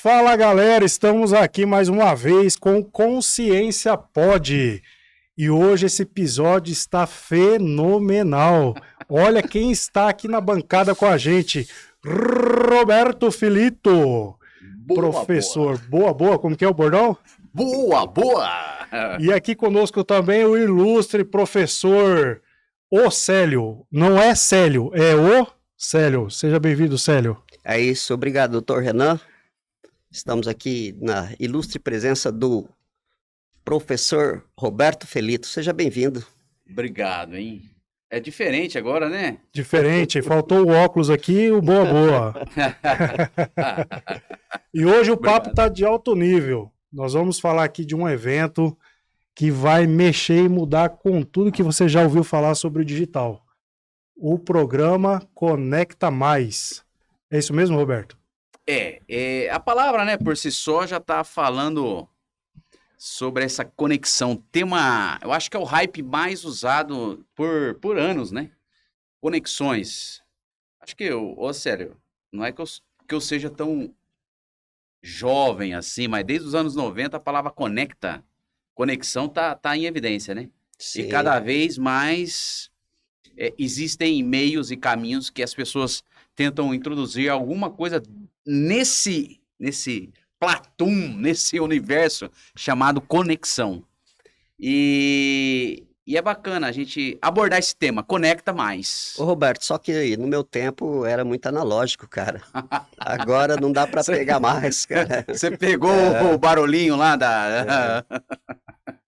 Fala galera, estamos aqui mais uma vez com Consciência Pod e hoje esse episódio está fenomenal. Olha quem está aqui na bancada com a gente, Roberto Filito, professor. Boa, como que é o bordão? Boa! E aqui conosco também o ilustre professor Célio, não é Célio, é o Célio. Seja bem-vindo, Célio. É isso, obrigado, doutor Renan. Estamos aqui na ilustre presença do professor Roberto Felito. Seja bem-vindo. Obrigado, hein? É diferente agora, né? Diferente, faltou o óculos aqui, o boa. E hoje o papo está de alto nível. Nós vamos falar aqui de um evento que vai mexer e mudar com tudo que você já ouviu falar sobre o digital. O programa Conecta Mais. É isso mesmo, Roberto? A palavra, né, por si só já tá falando sobre essa conexão. Tema, eu acho que é o hype mais usado por anos, né? Conexões. Acho que sério, não é que eu seja tão jovem assim, mas desde os anos 90 a palavra conexão tá em evidência, né? Sim. E cada vez mais existem meios e caminhos que as pessoas tentam introduzir alguma coisa nesse platum, nesse universo chamado conexão. E é bacana a gente abordar esse tema, conecta mais. Ô Roberto, só que no meu tempo era muito analógico, cara. Agora não dá para pegar mais, cara. Você pegou o barulhinho lá da...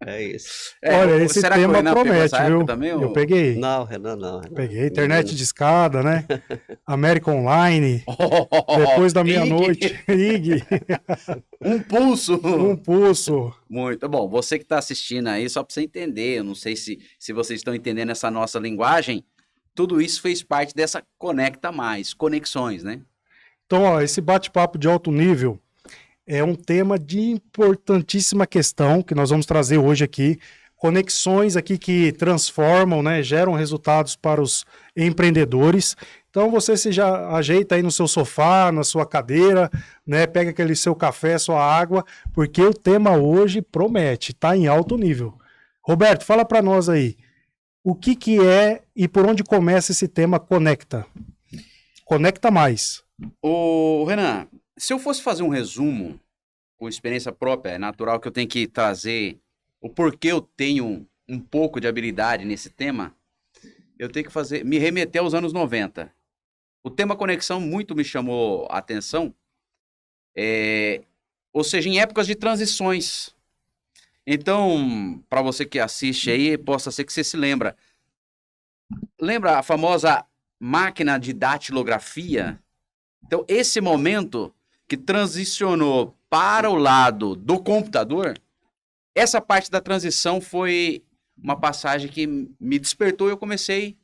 É isso. Olha, esse tema promete, viu? Também, eu peguei. Não, Renan, não. Peguei, internet de escada, né? América Online, depois da meia-noite, IG. Um pulso. Muito bom, você que está assistindo aí, só para você entender, eu não sei se vocês estão entendendo essa nossa linguagem, tudo isso fez parte dessa Conecta Mais, conexões, né? Então, ó, esse bate-papo de alto nível é um tema de importantíssima questão que nós vamos trazer hoje aqui. Conexões aqui que transformam, né, geram resultados para os empreendedores. Então você se já ajeita aí no seu sofá, na sua cadeira, né, pega aquele seu café, sua água, porque o tema hoje promete, está em alto nível. Roberto, fala para nós aí, o que é e por onde começa esse tema Conecta? Conecta mais. Ô, Renan, se eu fosse fazer um resumo com experiência própria, é natural que eu tenha que trazer o porquê eu tenho um pouco de habilidade nesse tema, eu tenho que me remeter aos anos 90. O tema conexão muito me chamou a atenção, ou seja, em épocas de transições. Então, para você que assiste aí, possa ser que você se lembra. Lembra a famosa máquina de datilografia? Então, esse momento que transicionou para o lado do computador, essa parte da transição foi uma passagem que me despertou e eu comecei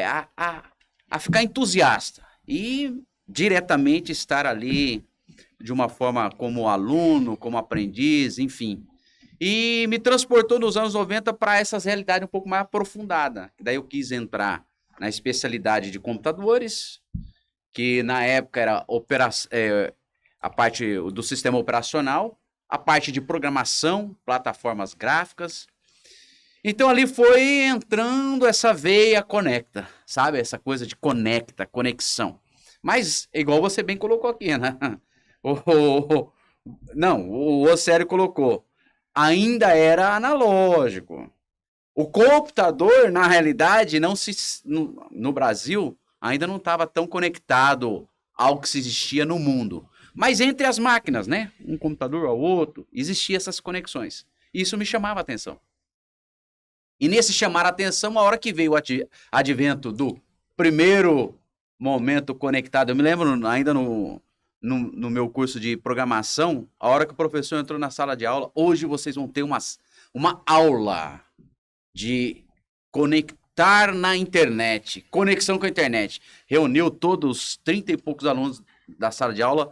a ficar entusiasta e diretamente estar ali de uma forma como aluno, como aprendiz, enfim. E me transportou nos anos 90 para essas realidades um pouco mais aprofundadas. Daí eu quis entrar na especialidade de computadores, que na época era a parte do sistema operacional, a parte de programação, plataformas gráficas. Então ali foi entrando essa veia conecta, sabe? Essa coisa de conexão. Mas, igual você bem colocou aqui, né? O Célio colocou, ainda era analógico. O computador, na realidade, no Brasil, ainda não estava tão conectado ao que se existia no mundo. Mas entre as máquinas, né? Um computador ao outro, existiam essas conexões. Isso me chamava a atenção. E nesse chamar a atenção, a hora que veio o advento do primeiro momento conectado, eu me lembro ainda no meu curso de programação, a hora que o professor entrou na sala de aula, hoje vocês vão ter uma aula de conectar na internet, conexão com a internet. Reuniu todos os 30 e poucos alunos da sala de aula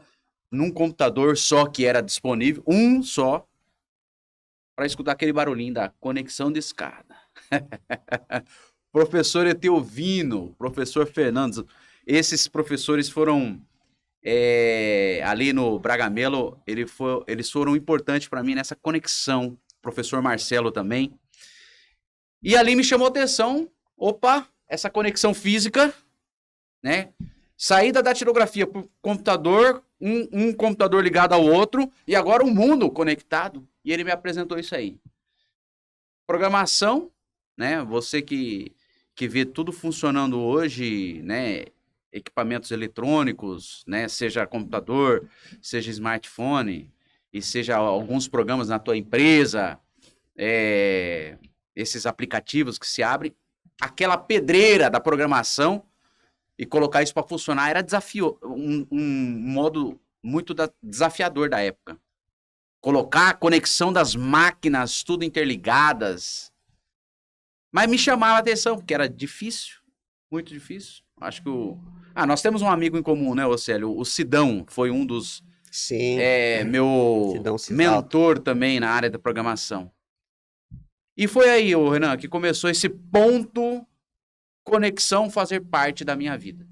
num computador só que era disponível, um só, para escutar aquele barulhinho da conexão de escada. Professor Eteovino, professor Fernandes, esses professores foram ali no Bragamelo, eles foram importantes para mim nessa conexão. Professor Marcelo também. E ali me chamou a atenção, opa, essa conexão física, né? Saída da datilografia para o computador, um computador ligado ao outro, e agora um mundo conectado. E ele me apresentou isso aí. Programação, né? Você que vê tudo funcionando hoje, né? Equipamentos eletrônicos, né? Seja computador, seja smartphone, e seja alguns programas na tua empresa, esses aplicativos que se abrem, aquela pedreira da programação e colocar isso para funcionar era desafio, um modo muito desafiador da época. Colocar a conexão das máquinas, tudo interligadas. Mas me chamava a atenção, porque era difícil, muito difícil. Acho que nós temos um amigo em comum, né, Océlio? O Sidão foi um dos... Sim. Meu Sidão mentor também na área da programação. E foi aí, Renan, que começou esse ponto conexão fazer parte da minha vida.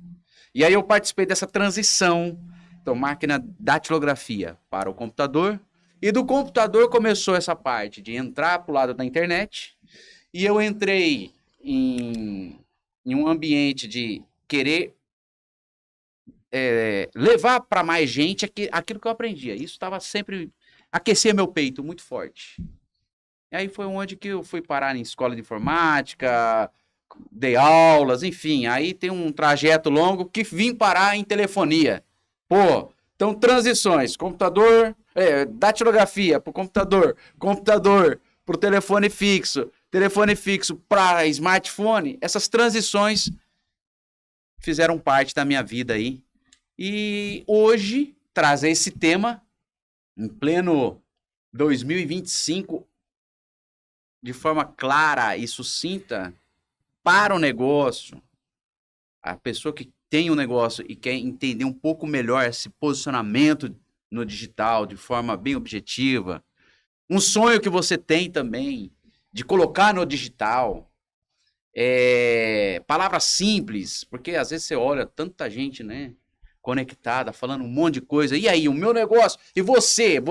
E aí eu participei dessa transição, então máquina datilografia para o computador, e do computador começou essa parte de entrar para o lado da internet, e eu entrei em um ambiente de querer levar para mais gente aquilo que eu aprendia. Isso estava sempre... aquecia meu peito muito forte. E aí foi onde que eu fui parar em escola de informática, dei aulas, enfim. Aí tem um trajeto longo que vim parar em telefonia. Pô, então transições, computador, datilografia para o computador, computador para o telefone fixo para smartphone. Essas transições fizeram parte da minha vida aí. E hoje, trazer esse tema, em pleno 2025, de forma clara e sucinta, para o negócio, a pessoa que tem um negócio e quer entender um pouco melhor esse posicionamento no digital, de forma bem objetiva, um sonho que você tem também, de colocar no digital, palavras simples, porque às vezes você olha tanta gente, né, conectada, falando um monte de coisa, e aí, o meu negócio, e você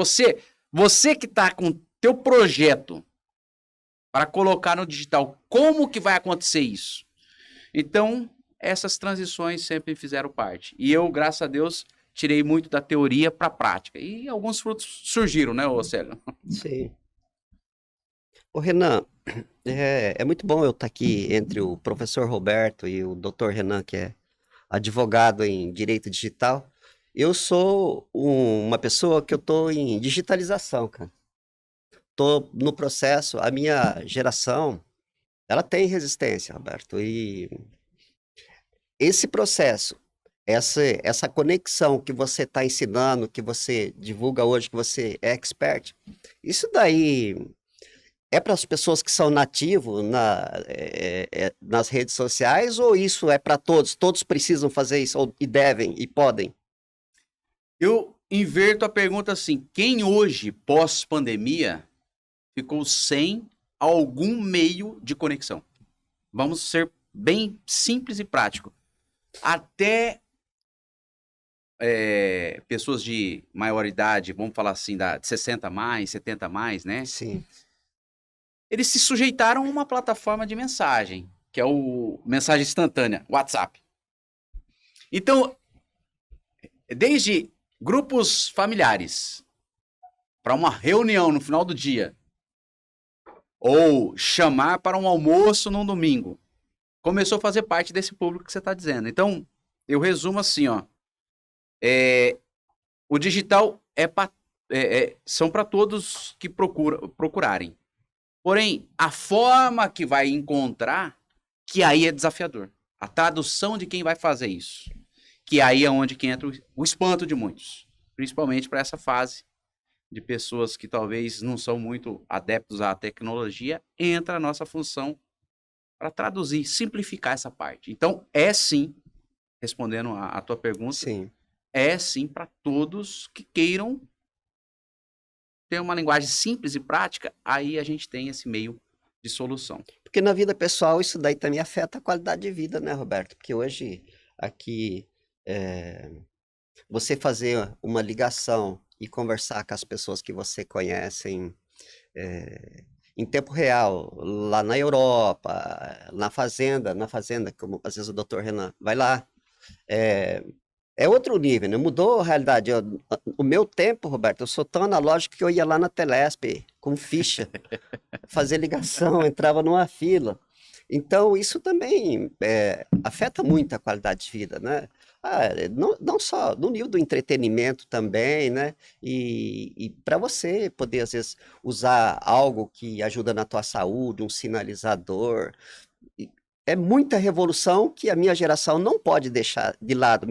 que está com teu projeto para colocar no digital, como que vai acontecer isso? Então, essas transições sempre fizeram parte, e eu, graças a Deus, tirei muito da teoria para a prática, e alguns frutos surgiram, né, Océlio? Sim. Ô Renan, é muito bom eu estar aqui entre o professor Roberto e o doutor Renan, que é advogado em direito digital. Eu sou uma pessoa que eu estou em digitalização, cara. Estou no processo, a minha geração, ela tem resistência, Roberto, e esse processo, essa conexão que você está ensinando, que você divulga hoje, que você é expert, isso daí é para as pessoas que são nativos nas redes sociais, ou isso é para todos? Todos precisam fazer isso, e devem, e podem? Eu inverto a pergunta assim, quem hoje, pós-pandemia, ficou sem algum meio de conexão? Vamos ser bem simples e prático. Até pessoas de maior idade, vamos falar assim, de 60 mais, 70 mais, né? Sim. Eles se sujeitaram a uma plataforma de mensagem, que é o mensagem instantânea, WhatsApp. Então, desde grupos familiares, para uma reunião no final do dia, ou chamar para um almoço num domingo, começou a fazer parte desse público que você está dizendo. Então, eu resumo assim, ó, o digital são para todos que procurarem. Porém, a forma que vai encontrar, que aí é desafiador. A tradução de quem vai fazer isso. Que aí é onde que entra o espanto de muitos. Principalmente para essa fase de pessoas que talvez não são muito adeptos à tecnologia, entra a nossa função para traduzir, simplificar essa parte. Então, sim, respondendo a tua pergunta, Sim. Sim para todos que queiram ter uma linguagem simples e prática, aí a gente tem esse meio de solução. Porque na vida pessoal isso daí também afeta a qualidade de vida, né, Roberto? Porque hoje aqui Você fazer uma ligação e conversar com as pessoas que você conhece em tempo real, lá na Europa, na fazenda, como às vezes o doutor Renan vai lá. É, é outro nível, né? Mudou a realidade. O meu tempo, Roberto, eu sou tão analógico que eu ia lá na Telesp com ficha, fazer ligação, entrava numa fila. Então, isso também afeta muito a qualidade de vida, né? Não só no nível do entretenimento também, né? E para você poder, às vezes, usar algo que ajuda na tua saúde, um sinalizador, é muita revolução que a minha geração não pode deixar de lado,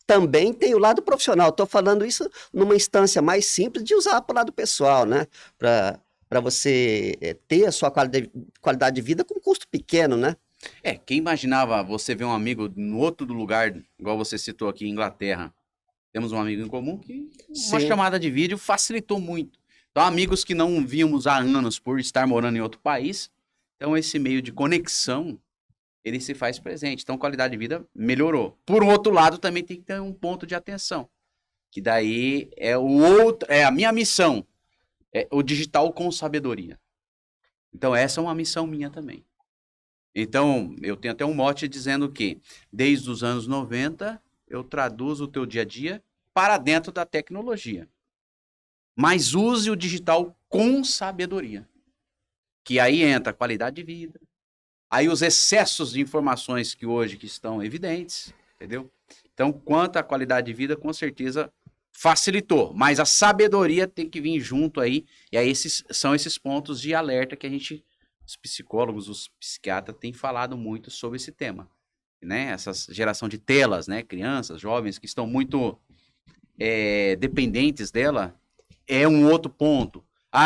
também tem o lado profissional. Estou falando isso numa instância mais simples de usar para o lado pessoal, né? Para você ter a sua qualidade de vida com custo pequeno, né? Quem imaginava você ver um amigo no outro lugar, igual você citou aqui, Inglaterra. Temos um amigo em comum que uma Sim. chamada de vídeo facilitou muito. Então, amigos que não víamos há anos por estar morando em outro país, então esse meio de conexão, ele se faz presente. Então, a qualidade de vida melhorou. Por outro lado, também tem que ter um ponto de atenção, que daí é a minha missão, é o digital com sabedoria. Então, essa é uma missão minha também. Então, eu tenho até um mote dizendo que, desde os anos 90, eu traduzo o teu dia a dia para dentro da tecnologia. Mas use o digital com sabedoria. Que aí entra a qualidade de vida, aí os excessos de informações que hoje que estão evidentes, entendeu? Então, quanto à qualidade de vida, com certeza facilitou, mas a sabedoria tem que vir junto aí, e aí são esses pontos de alerta que os psicólogos, os psiquiatras têm falado muito sobre esse tema, né? Essa geração de telas, né? Crianças, jovens que estão muito dependentes dela, é um outro ponto.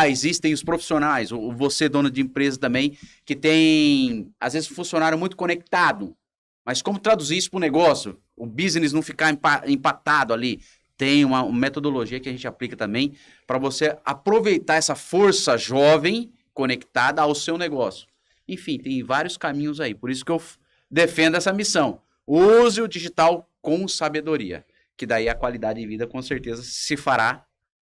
Existem os profissionais, você dono de empresa também, que tem, às vezes, funcionário muito conectado, mas como traduzir isso para o negócio? O business não ficar empatado ali. Tem uma metodologia que a gente aplica também para você aproveitar essa força jovem conectada ao seu negócio. Enfim, tem vários caminhos aí. Por isso que eu defendo essa missão. Use o digital com sabedoria, que daí a qualidade de vida com certeza se fará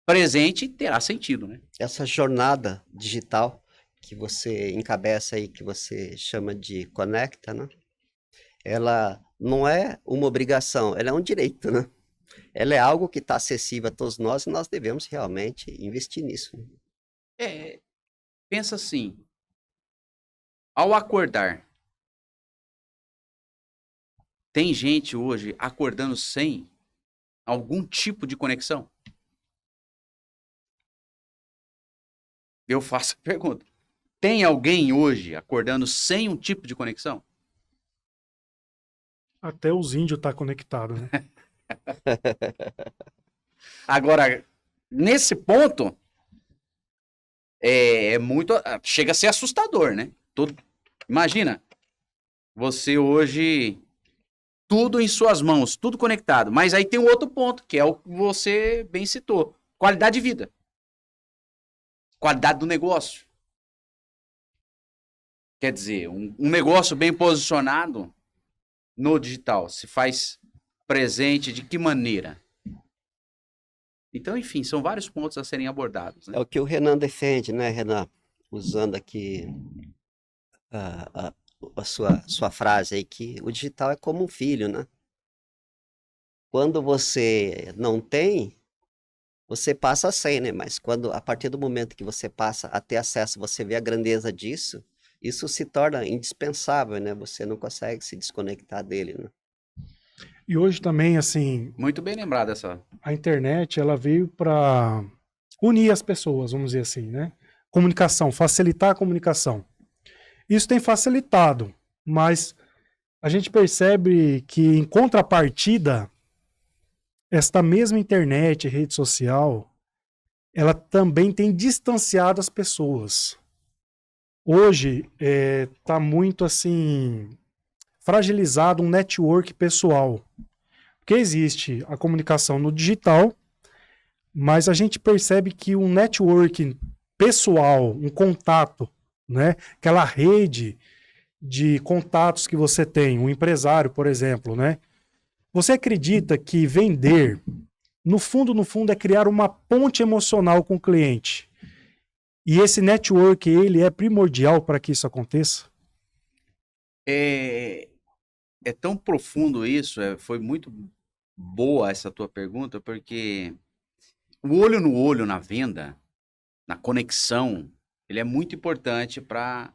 presente e terá sentido, né? Essa jornada digital que você encabeça aí, que você chama de Conecta, né? Ela não é uma obrigação, ela é um direito, né? Ela é algo que está acessível a todos nós e nós devemos realmente investir nisso. Pensa assim, ao acordar, tem gente hoje acordando sem algum tipo de conexão? Eu faço a pergunta. Tem alguém hoje acordando sem um tipo de conexão? Até os índios tá conectado, né? Agora, nesse ponto, muito. Chega a ser assustador, né? Imagina, você hoje, tudo em suas mãos, tudo conectado. Mas aí tem um outro ponto, que é o que você bem citou: qualidade de vida, qualidade do negócio. Quer dizer, um negócio bem posicionado no digital se faz presente de que maneira? Então, enfim, são vários pontos a serem abordados, né? É o que o Renan defende, né, Renan? Usando aqui a sua frase aí, que o digital é como um filho, né? Quando você não tem, você passa sem, né? Mas a partir do momento que você passa a ter acesso, você vê a grandeza disso, isso se torna indispensável, né? Você não consegue se desconectar dele, né? E hoje também, assim, Muito bem lembrado essa. a internet, ela veio para unir as pessoas, vamos dizer assim, né? Comunicação, facilitar a comunicação. Isso tem facilitado, mas a gente percebe que, em contrapartida, esta mesma internet, rede social, ela também tem distanciado as pessoas. Hoje está muito assim fragilizado um network pessoal. Porque existe a comunicação no digital, mas a gente percebe que um network pessoal, um contato, né? Aquela rede de contatos que você tem, um empresário, por exemplo, né? Você acredita que vender, no fundo, é criar uma ponte emocional com o cliente? E esse network, ele é primordial para que isso aconteça? É, é tão profundo isso, foi muito boa essa tua pergunta, porque o olho no olho na venda, na conexão, ele é muito importante para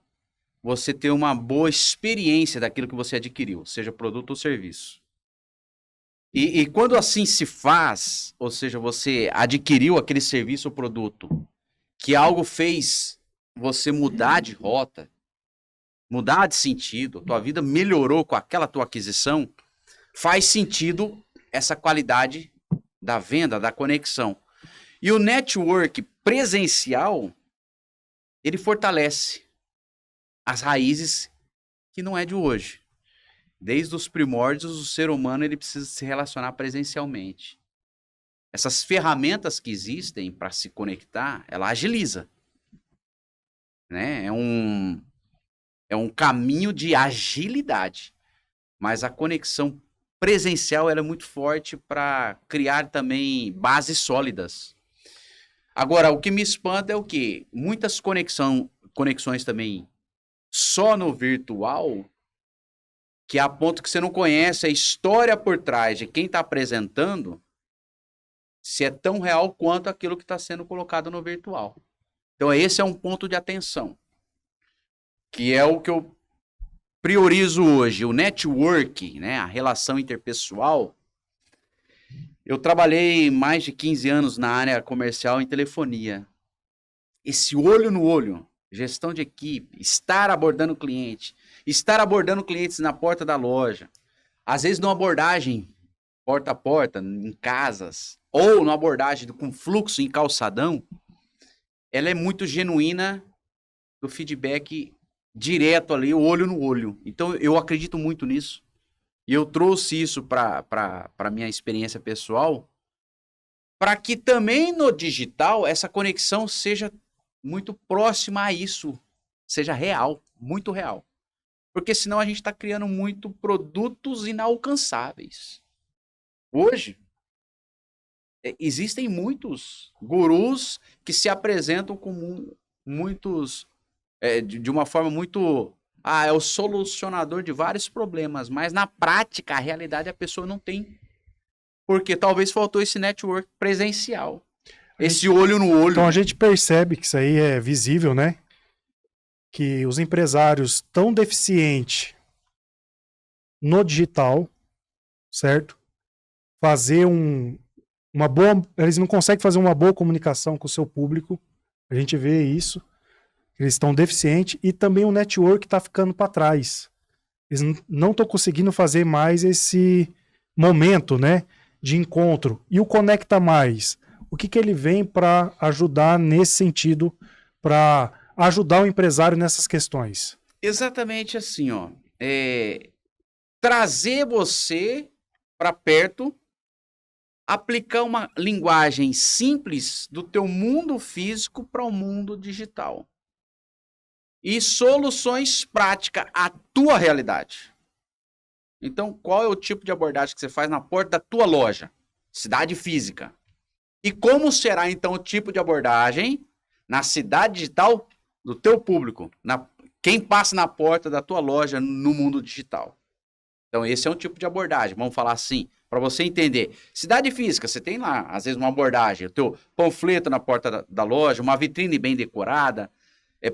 você ter uma boa experiência daquilo que você adquiriu, seja produto ou serviço. E quando assim se faz, ou seja, você adquiriu aquele serviço ou produto, que algo fez você mudar de rota, mudar de sentido, tua vida melhorou com aquela tua aquisição, faz sentido essa qualidade da venda, da conexão. E o network presencial, ele fortalece as raízes que não é de hoje. Desde os primórdios, o ser humano ele precisa se relacionar presencialmente. Essas ferramentas que existem para se conectar, ela agiliza. Né? É um caminho de agilidade. Mas a conexão presencial ela é muito forte para criar também bases sólidas. Agora, o que me espanta é o quê? Muitas conexões também só no virtual, que a ponto que você não conhece a história por trás de quem está apresentando, se é tão real quanto aquilo que está sendo colocado no virtual. Então, esse é um ponto de atenção, que é o que eu priorizo hoje, o network, né, a relação interpessoal. Eu trabalhei mais de 15 anos na área comercial em telefonia. Esse olho no olho, gestão de equipe, estar abordando o cliente, estar abordando clientes na porta da loja, às vezes numa abordagem porta a porta, em casas, ou numa abordagem com fluxo em calçadão, ela é muito genuína do feedback direto ali, o olho no olho. Então eu acredito muito nisso. E eu trouxe isso para a minha experiência pessoal, para que também no digital essa conexão seja muito próxima a isso, seja real, muito real. Porque senão a gente está criando muito produtos inalcançáveis. Hoje, existem muitos gurus que se apresentam como muitos, de uma forma muito... é o solucionador de vários problemas, mas na prática, a realidade, a pessoa não tem. Porque talvez faltou esse network presencial. Esse olho no olho. Então a gente percebe que isso aí é visível, né? Que os empresários tão deficientes no digital, certo? Eles não conseguem fazer uma boa comunicação com o seu público. A gente vê isso. Eles estão deficientes e também o network está ficando para trás. Eles não estão conseguindo fazer mais esse momento, né, de encontro. E o Conecta Mais, o que ele vem para ajudar nesse sentido, para ajudar o empresário nessas questões? Exatamente assim, ó. Trazer você para perto, aplicar uma linguagem simples do teu mundo físico para o mundo digital. E soluções práticas à tua realidade. Então, qual é o tipo de abordagem que você faz na porta da tua loja? Cidade física. E como será, então, o tipo de abordagem na cidade digital do teu público? Quem passa na porta da tua loja no mundo digital? Então, esse é um tipo de abordagem. Vamos falar assim, para você entender. Cidade física, você tem lá, às vezes, uma abordagem. O teu panfleto na porta da loja, uma vitrine bem decorada,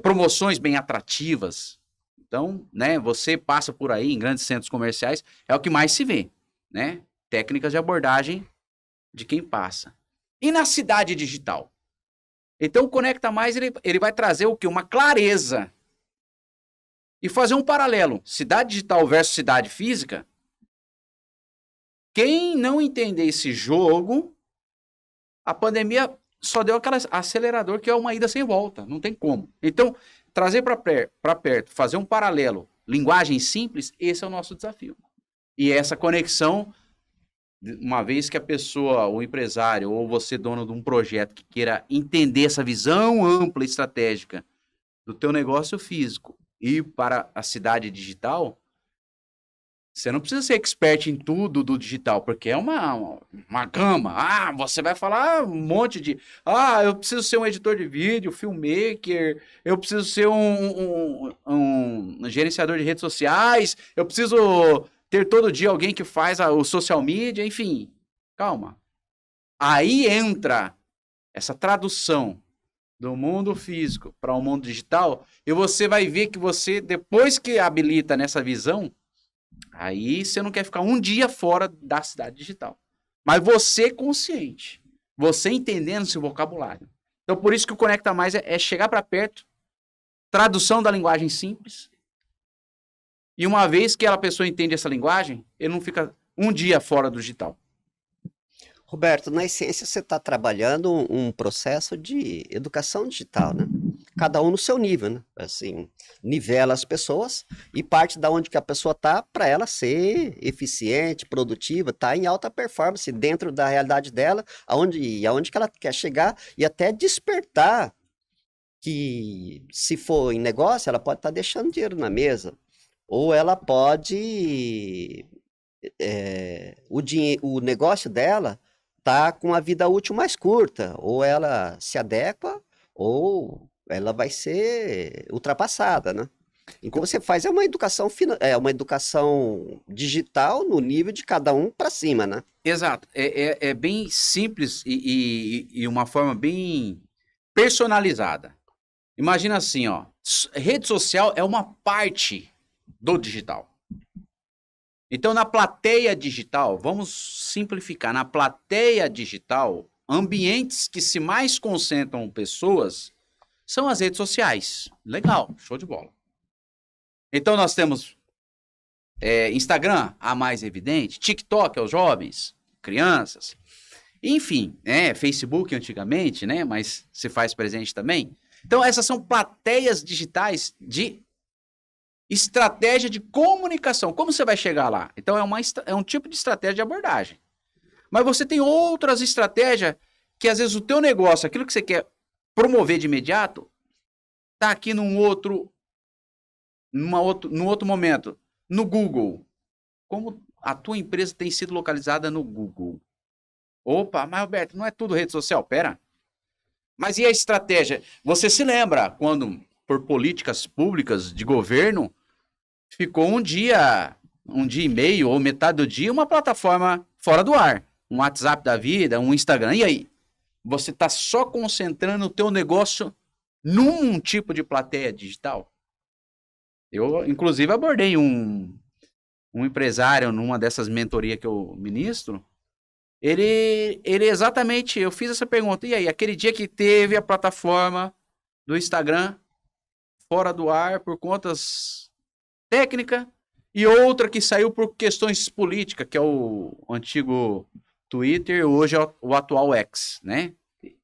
promoções bem atrativas. Então, né, você passa por aí em grandes centros comerciais, é o que mais se vê, né? Técnicas de abordagem de quem passa. E na cidade digital? Então, o Conecta Mais, ele vai trazer o quê? Uma clareza. E fazer um paralelo. Cidade digital versus cidade física. Quem não entender esse jogo, a pandemia só deu aquele acelerador que é uma ida sem volta. Não tem como. Então, trazer para perto, fazer um paralelo, linguagem simples, esse é o nosso desafio. E essa conexão, uma vez que a pessoa, o empresário, ou você, dono de um projeto, que queira entender essa visão ampla e estratégica do teu negócio físico e para a cidade digital, Você não precisa ser expert em tudo do digital, porque é uma gama. Ah, você vai falar um monte de... Ah, eu preciso ser um editor de vídeo, filmmaker, eu preciso ser um gerenciador de redes sociais, eu preciso ter todo dia alguém que faz o social media, enfim. Calma. Aí entra essa tradução do mundo físico para o mundo digital, e você vai ver que você, depois que habilita nessa visão, aí você não quer ficar um dia fora da cidade digital. Mas você consciente, você entendendo seu vocabulário. Então, por isso que o Conecta Mais é chegar para perto, tradução da linguagem simples, e uma vez que a pessoa entende essa linguagem, ele não fica um dia fora do digital. Roberto, na essência você está trabalhando um processo de educação digital, né? Cada um no seu nível, né? Assim, nivela as pessoas e parte da onde que a pessoa está para ela ser eficiente, produtiva, tá em alta performance dentro da realidade dela, aonde que ela quer chegar e até despertar que se for em negócio, ela pode estar deixando dinheiro na mesa ou ela pode o negócio dela tá com a vida útil mais curta, ou ela se adequa, ou ela vai ser ultrapassada, né? Então você faz uma educação uma educação digital no nível de cada um para cima, né? Exato. É bem simples e uma forma bem personalizada. Imagina assim, ó. Rede social é uma parte do digital. Então, na plateia digital, vamos simplificar, na plateia digital, ambientes que se mais concentram pessoas são as redes sociais. Legal, show de bola. Então, nós temos Instagram, a mais evidente, TikTok aos jovens, crianças, enfim, Facebook antigamente, né, mas se faz presente também. Então, essas são plateias digitais de estratégia de comunicação. Como você vai chegar lá? Então, é um tipo de estratégia de abordagem. Mas você tem outras estratégias que, às vezes, o teu negócio, aquilo que você quer promover de imediato, está aqui num outro momento, no Google. Como a tua empresa tem sido localizada no Google? Opa, mas, Roberto, não é tudo rede social? Pera. Mas e a estratégia? Você se lembra quando, por políticas públicas de governo, ficou um dia e meio ou metade do dia uma plataforma fora do ar, um WhatsApp da vida, um Instagram. E aí? Você está só concentrando o teu negócio num tipo de plateia digital? Eu, inclusive, abordei um empresário numa dessas mentorias que eu ministro. Ele exatamente, eu fiz essa pergunta. E aí, aquele dia que teve a plataforma do Instagram fora do ar por contas técnicas e outra que saiu por questões políticas, que é o antigo Twitter, hoje é o atual X, né?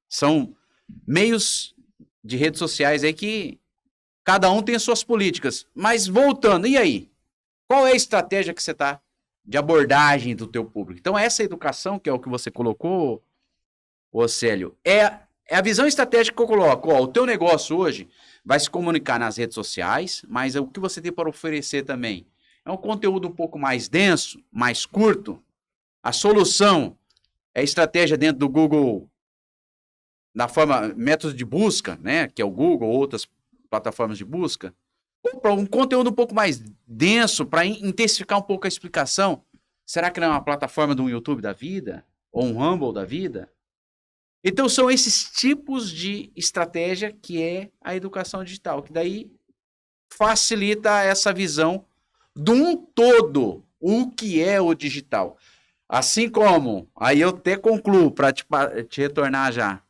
São meios de redes sociais aí que cada um tem as suas políticas. Mas voltando, e aí? Qual é a estratégia que você está de abordagem do teu público? Então, essa educação, que é o que você colocou, Océlio, é a visão estratégica que eu coloco. Ó, o teu negócio hoje vai se comunicar nas redes sociais, mas o que você tem para oferecer também é um conteúdo um pouco mais denso, mais curto. A solução é estratégia dentro do Google, na forma, método de busca, né, que é o Google, outras plataformas de busca. Ou para um conteúdo um pouco mais denso, para intensificar um pouco a explicação. Será que não é uma plataforma de um YouTube da vida? Ou um Rumble da vida? Então, são esses tipos de estratégia que é a educação digital, que daí facilita essa visão de um todo, o que é o digital. Assim como, aí eu até concluo para te retornar já.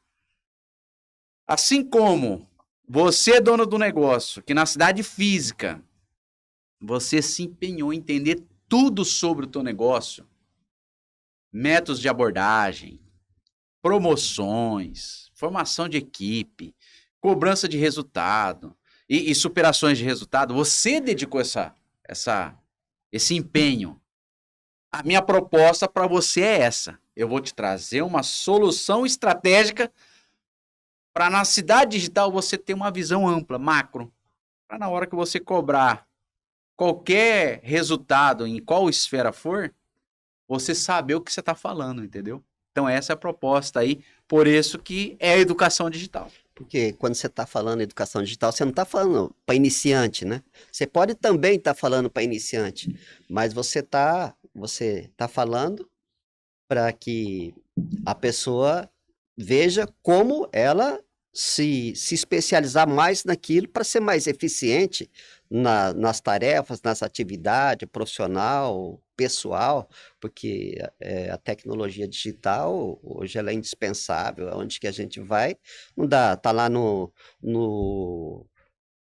Assim como você, dono do negócio, que na cidade física, você se empenhou em entender tudo sobre o teu negócio, métodos de abordagem, promoções, formação de equipe, cobrança de resultado e superações de resultado, você dedicou esse empenho. A minha proposta para você é essa. Eu vou te trazer uma solução estratégica para na cidade digital você ter uma visão ampla, macro, para na hora que você cobrar qualquer resultado, em qual esfera for, você saber o que você está falando, entendeu? Então essa é a proposta aí, por isso que é a educação digital. Porque quando você está falando educação digital, você não está falando para iniciante, né? Você pode também estar falando para iniciante, mas você tá falando para que a pessoa veja como ela se especializar mais naquilo para ser mais eficiente nas tarefas, nas atividades profissional, pessoal, porque a tecnologia digital hoje ela é indispensável, onde que a gente vai, não dá, tá lá no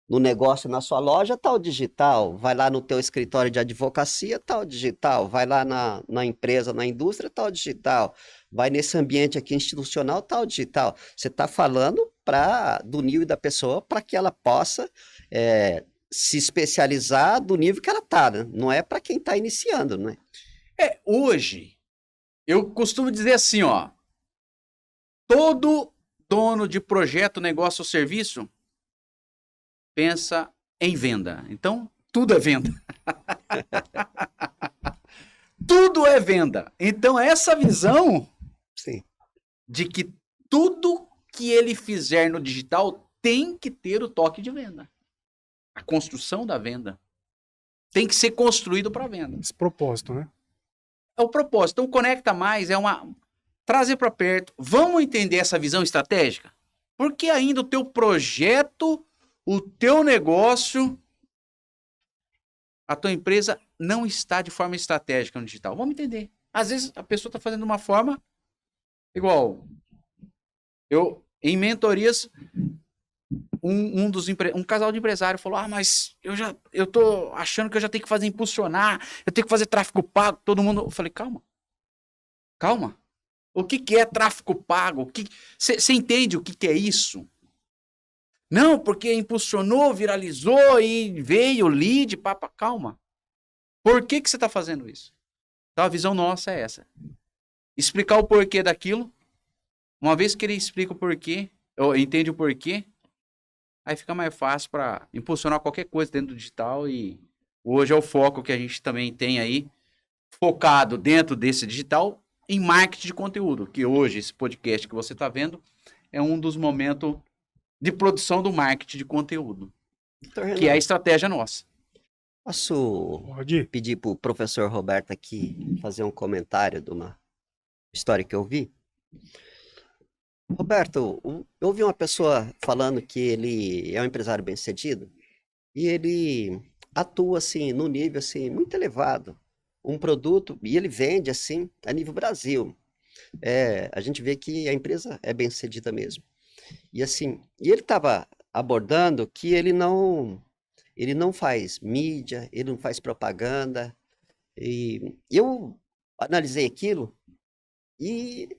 negócio na sua loja, tá o digital. Vai lá no teu escritório de advocacia, tá o digital. Vai lá na empresa, na indústria, tá o digital. Vai nesse ambiente aqui institucional, tá o digital. Você está falando do nível da pessoa para que ela possa se especializar do nível que ela está, né? Não é para quem está iniciando, né? Hoje, eu costumo dizer assim, ó, todo dono de projeto, negócio ou serviço pensa em venda. Então, tudo é venda. Tudo é venda. Então, essa visão Sim. de que tudo que ele fizer no digital tem que ter o toque de venda. A construção da venda tem que ser construído para venda. Esse propósito, né? É o propósito. Então, Conecta Mais trazer para perto. Vamos entender essa visão estratégica? Porque ainda o teu projeto, o teu negócio, a tua empresa não está de forma estratégica no digital. Vamos entender. Às vezes a pessoa está fazendo de uma forma igual. Em mentorias, um casal de empresário falou: mas eu tô achando que eu já tenho que fazer impulsionar, eu tenho que fazer tráfego pago, todo mundo. Eu falei: calma. O que é tráfego pago? Você entende o que é isso? Não, porque impulsionou, viralizou e veio lead, papa, calma. Por que você está fazendo isso? Então a visão nossa é essa. Explicar o porquê daquilo. Uma vez que ele explica o porquê, ou entende o porquê, aí fica mais fácil para impulsionar qualquer coisa dentro do digital. E hoje é o foco que a gente também tem aí, focado dentro desse digital, em marketing de conteúdo. Que hoje, esse podcast que você está vendo, é um dos momentos de produção do marketing de conteúdo. Que é a estratégia nossa. Posso pedir para o professor Roberto aqui fazer um comentário de uma história que eu vi? Roberto, eu ouvi uma pessoa falando que ele é um empresário bem-sucedido e ele atua assim no nível assim muito elevado, um produto e ele vende assim a nível Brasil. A gente vê que a empresa é bem-sucedida mesmo. E assim, ele estava abordando que ele não faz mídia, ele não faz propaganda. E eu analisei aquilo e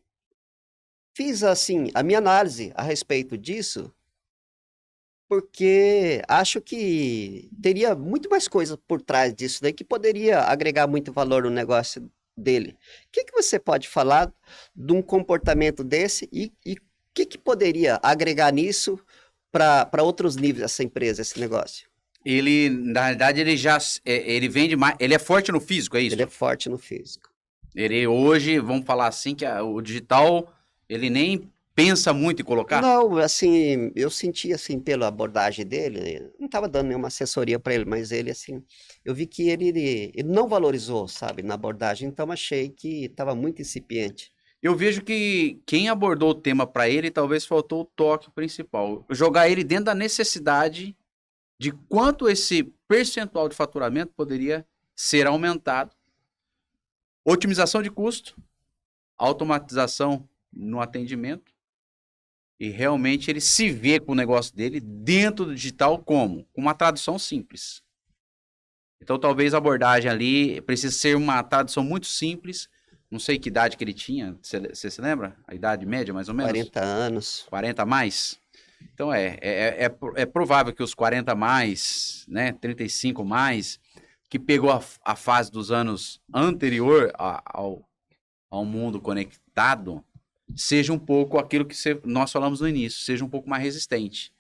fiz assim a minha análise a respeito disso, porque acho que teria muito mais coisa por trás disso daí que poderia agregar muito valor no negócio dele. O que você pode falar de um comportamento desse e o que poderia agregar nisso para outros níveis dessa empresa, esse negócio? Ele, na verdade, ele vende mais, ele é forte no físico, é isso? Ele é forte no físico. Ele hoje, vamos falar assim, que o digital, ele nem pensa muito em colocar? Não, assim, eu senti assim pela abordagem dele, não estava dando nenhuma assessoria para ele, mas ele assim, eu vi que ele não valorizou, sabe, na abordagem, então achei que estava muito incipiente. Eu vejo que quem abordou o tema para ele, talvez faltou o toque principal. Jogar ele dentro da necessidade de quanto esse percentual de faturamento poderia ser aumentado. Otimização de custo, automatização no atendimento, e realmente ele se vê com o negócio dele dentro do digital como? Com uma tradução simples. Então talvez a abordagem ali precise ser uma tradução muito simples. Não sei que idade que ele tinha, você se lembra? A idade média, mais ou menos? 40 anos. 40 a mais? Então é provável que os 40 a mais, né, 35 mais, que pegou a fase dos anos anterior ao mundo conectado, seja um pouco aquilo que nós falamos no início, seja um pouco mais resistente.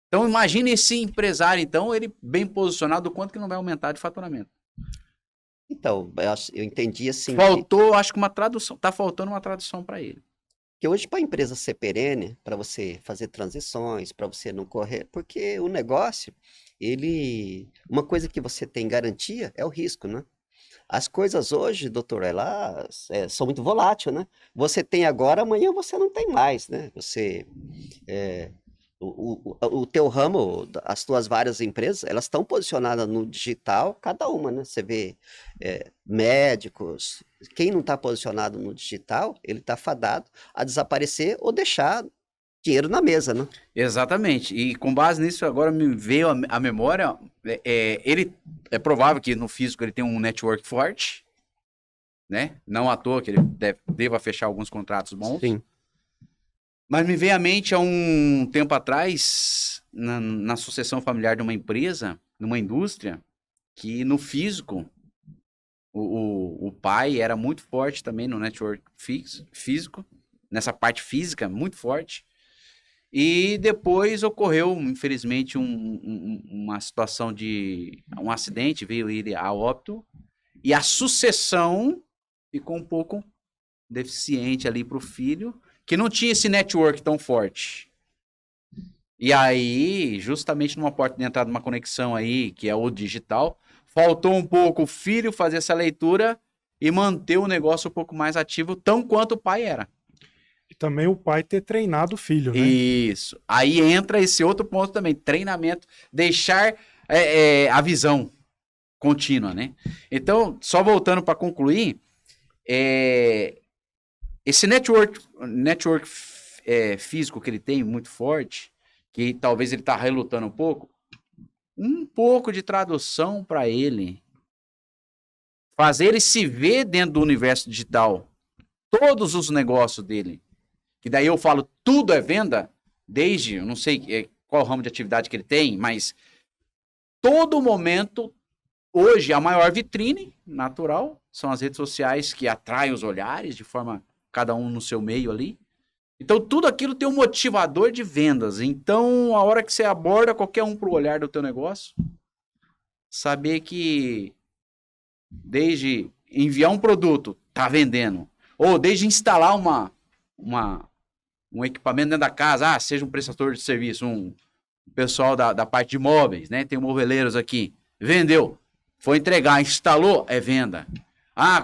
Então, imagine esse empresário, então, ele bem posicionado, o quanto que não vai aumentar de faturamento. Então, eu entendi assim Faltou, acho que uma tradução, tá faltando uma tradução para ele. que hoje para a empresa ser perene, para você fazer transições, para você não correr, porque o negócio, uma coisa que você tem garantia é o risco, né? As coisas hoje, doutor, elas são muito voláteis, né? Você tem agora, amanhã você não tem mais, né? É, o teu ramo, as tuas várias empresas, elas estão posicionadas no digital, cada uma, né? Você vê médicos, quem não está posicionado no digital, ele está fadado a desaparecer ou deixar dinheiro na mesa, né? Exatamente. E com base nisso, agora me veio a memória. Ele é provável que no físico ele tenha um network forte, né? Não à toa que ele deva fechar alguns contratos bons. Sim. Mas me veio à mente há um tempo atrás, na sucessão familiar de uma empresa, numa indústria, que no físico, o pai era muito forte também no network físico, nessa parte física, muito forte. E depois ocorreu, infelizmente, uma situação de um acidente, veio ele a óbito, e a sucessão ficou um pouco deficiente ali para o filho, que não tinha esse network tão forte. E aí, justamente numa porta de entrada, uma conexão aí, que é o digital, faltou um pouco o filho fazer essa leitura e manter o negócio um pouco mais ativo, tão quanto o pai era. E também o pai ter treinado o filho, né? Isso. Aí entra esse outro ponto também, treinamento, deixar a visão contínua, né? Então, só voltando para concluir, esse network físico que ele tem, muito forte, que talvez ele está relutando um pouco de tradução para ele, fazer ele se ver dentro do universo digital, todos os negócios dele, que daí eu falo, tudo é venda, desde, eu não sei qual ramo de atividade que ele tem, mas todo momento, hoje, a maior vitrine natural são as redes sociais que atraem os olhares de forma, cada um no seu meio ali. Então, tudo aquilo tem um motivador de vendas. Então, a hora que você aborda qualquer um para o olhar do teu negócio, saber que desde enviar um produto, tá vendendo, ou desde instalar um equipamento dentro da casa, seja um prestador de serviço, um pessoal da parte de móveis, né? Tem moveleiros aqui, vendeu, foi entregar, instalou, é venda.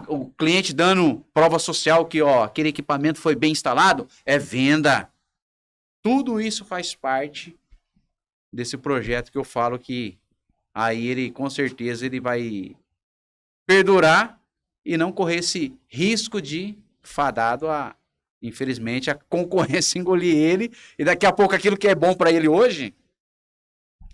O cliente dando prova social que, aquele equipamento foi bem instalado, é venda. Tudo isso faz parte desse projeto que eu falo que aí ele, com certeza, ele vai perdurar e não correr esse risco de fadado infelizmente, a concorrência engolir ele e daqui a pouco aquilo que é bom para ele hoje,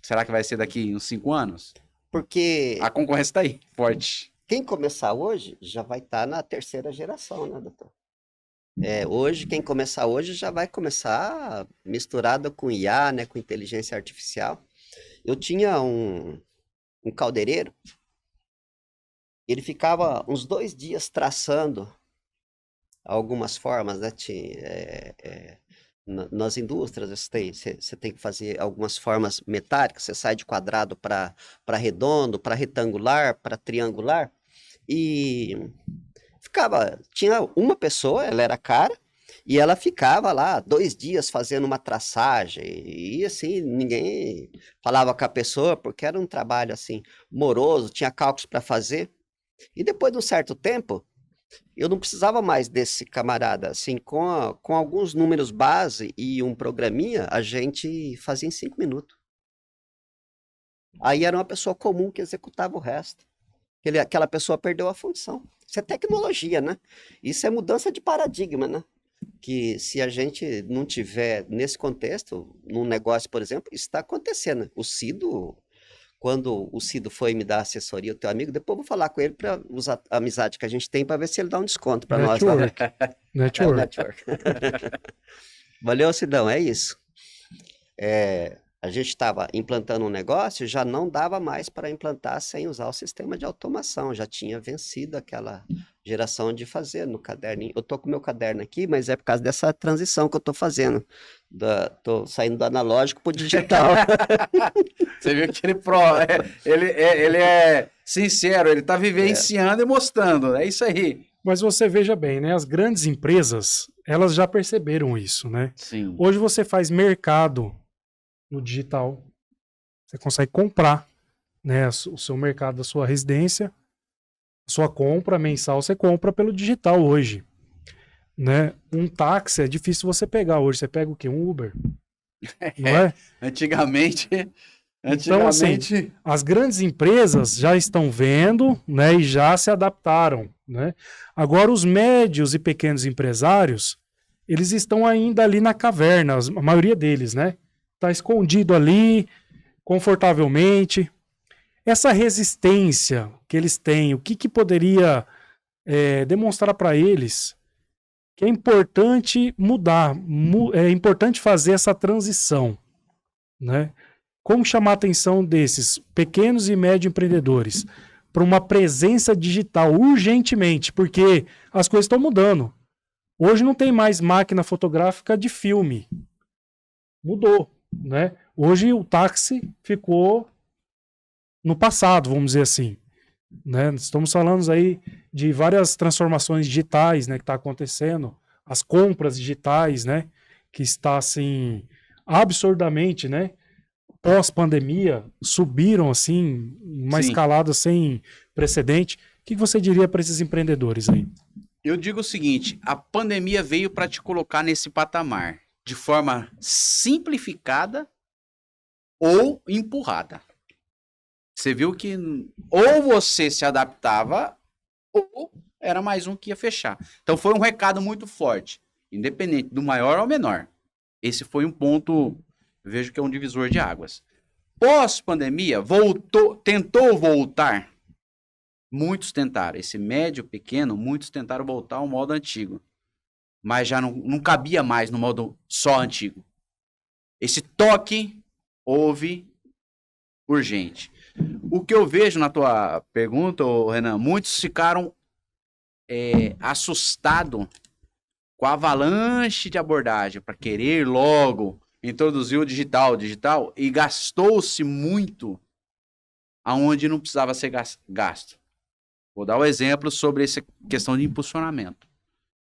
será que vai ser daqui uns 5 anos? Porque a concorrência está aí, forte. Quem começar hoje já vai estar na terceira geração, né, doutor? Hoje, quem começar hoje já vai começar misturado com IA, né, com inteligência artificial. Eu tinha um caldeireiro, ele ficava uns 2 dias traçando algumas formas, né? Nas indústrias você tem que fazer algumas formas metálicas, você sai de quadrado para redondo, para retangular, para triangular, e tinha uma pessoa, ela era cara, e ela ficava lá 2 dias fazendo uma traçagem, e assim, ninguém falava com a pessoa, porque era um trabalho assim, moroso, tinha cálculos para fazer, e depois de um certo tempo, eu não precisava mais desse camarada, assim, com alguns números base e um programinha, a gente fazia em 5 minutos. Aí era uma pessoa comum que executava o resto. Aquela pessoa perdeu a função. Isso é tecnologia, né? Isso é mudança de paradigma, né? Que se a gente não tiver nesse contexto, num negócio, por exemplo, isso está acontecendo. Quando o Cido foi me dar assessoria, o teu amigo, depois eu vou falar com ele para usar a amizade que a gente tem para ver se ele dá um desconto para nós. Network. Valeu, Cidão, é isso. A gente estava implantando um negócio, já não dava mais para implantar sem usar o sistema de automação, já tinha vencido aquela geração de fazer no caderninho. Eu estou com o meu caderno aqui, mas é por causa dessa transição que eu estou fazendo. Tô saindo do analógico pro digital. Você viu que ele é sincero, ele está vivenciando e mostrando. É isso aí. Mas você veja bem, né? As grandes empresas, elas já perceberam isso, né? Sim. Hoje você faz mercado no digital. Você consegue comprar, né, o seu mercado da sua residência, a sua compra mensal, você compra pelo digital hoje, né? Um táxi é difícil você pegar hoje. Você pega o quê? Um Uber, não é? Antigamente, Então, assim, as grandes empresas já estão vendo, né, e já se adaptaram, né? Agora, os médios e pequenos empresários, eles estão ainda ali na caverna, a maioria deles, né? Está escondido ali, confortavelmente. Essa resistência que eles têm, o que poderia demonstrar para eles que é importante mudar, é importante fazer essa transição, né? Como chamar a atenção desses pequenos e médios empreendedores para uma presença digital urgentemente, porque as coisas estão mudando. Hoje não tem mais máquina fotográfica de filme. Mudou, né? Hoje o táxi ficou no passado, vamos dizer assim, né? Estamos falando aí de várias transformações digitais, né, que está acontecendo, as compras digitais, né, que está assim absurdamente, né? Pós-pandemia, subiram assim, uma escalada sem precedente. O que você diria para esses empreendedores aí? Eu digo o seguinte, a pandemia veio para te colocar nesse patamar, de forma simplificada ou empurrada. Você viu que ou você se adaptava, ou era mais um que ia fechar. Então foi um recado muito forte, independente do maior ao menor. Esse foi um ponto... Vejo que é um divisor de águas. Pós-pandemia, tentou voltar. Muitos tentaram. Esse médio, pequeno, muitos tentaram voltar ao modo antigo. Mas já não cabia mais no modo só antigo. Esse toque houve urgente. O que eu vejo na tua pergunta, Renan, muitos ficaram assustados com a avalanche de abordagem para querer logo introduziu o digital, e gastou-se muito aonde não precisava ser gasto. Vou dar um exemplo sobre essa questão de impulsionamento.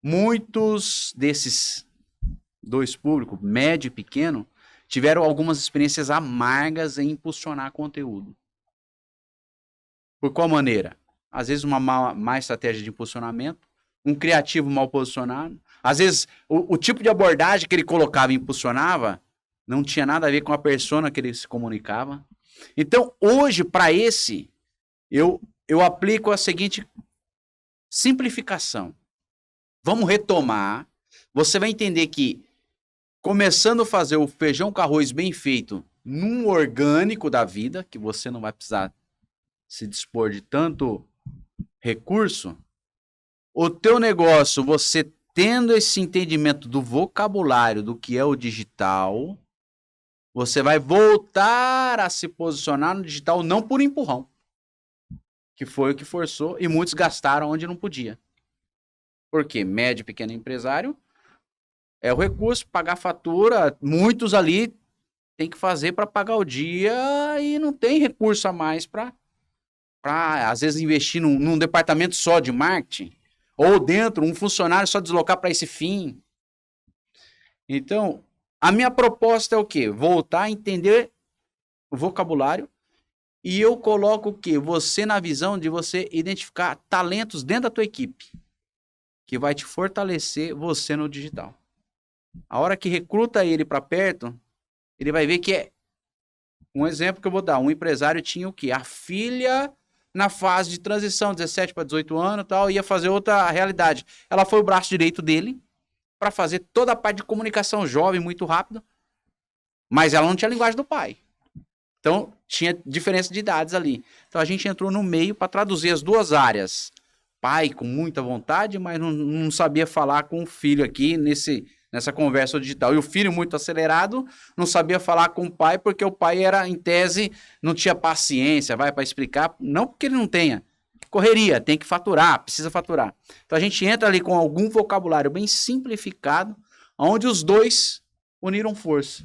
Muitos desses dois públicos, médio e pequeno, tiveram algumas experiências amargas em impulsionar conteúdo. Por qual maneira? Às vezes uma má estratégia de impulsionamento, um criativo mal posicionado. Às vezes, o tipo de abordagem que ele colocava e impulsionava não tinha nada a ver com a persona que ele se comunicava. Então, hoje, para esse, eu aplico a seguinte simplificação. Vamos retomar. Você vai entender que, começando a fazer o feijão com arroz bem feito num orgânico da vida, que você não vai precisar se dispor de tanto recurso, o teu negócio, você tendo esse entendimento do vocabulário do que é o digital, você vai voltar a se posicionar no digital não por empurrão, que foi o que forçou, e muitos gastaram onde não podia. Por quê? Médio e pequeno empresário é o recurso, pagar fatura, muitos ali tem que fazer para pagar o dia e não tem recurso a mais para às vezes investir num departamento só de marketing, ou dentro, um funcionário só deslocar para esse fim. Então, a minha proposta é o quê? Voltar a entender o vocabulário, e eu coloco o quê? Você na visão de você identificar talentos dentro da tua equipe, que vai te fortalecer você no digital. A hora que recruta ele para perto, ele vai ver que é... Um exemplo que eu vou dar, um empresário tinha o quê? A filha na fase de transição, 17 para 18 anos, tal, ia fazer outra realidade. Ela foi o braço direito dele para fazer toda a parte de comunicação jovem, muito rápido, mas ela não tinha a linguagem do pai. Então, tinha diferença de idades ali. Então, a gente entrou no meio para traduzir as duas áreas. Pai com muita vontade, mas não sabia falar com o filho aqui nessa conversa digital. E o filho muito acelerado, não sabia falar com o pai, porque o pai era, em tese, não tinha paciência, vai para explicar, não porque ele não tenha. Correria, tem que faturar, precisa faturar. Então a gente entra ali com algum vocabulário bem simplificado, onde os dois uniram força.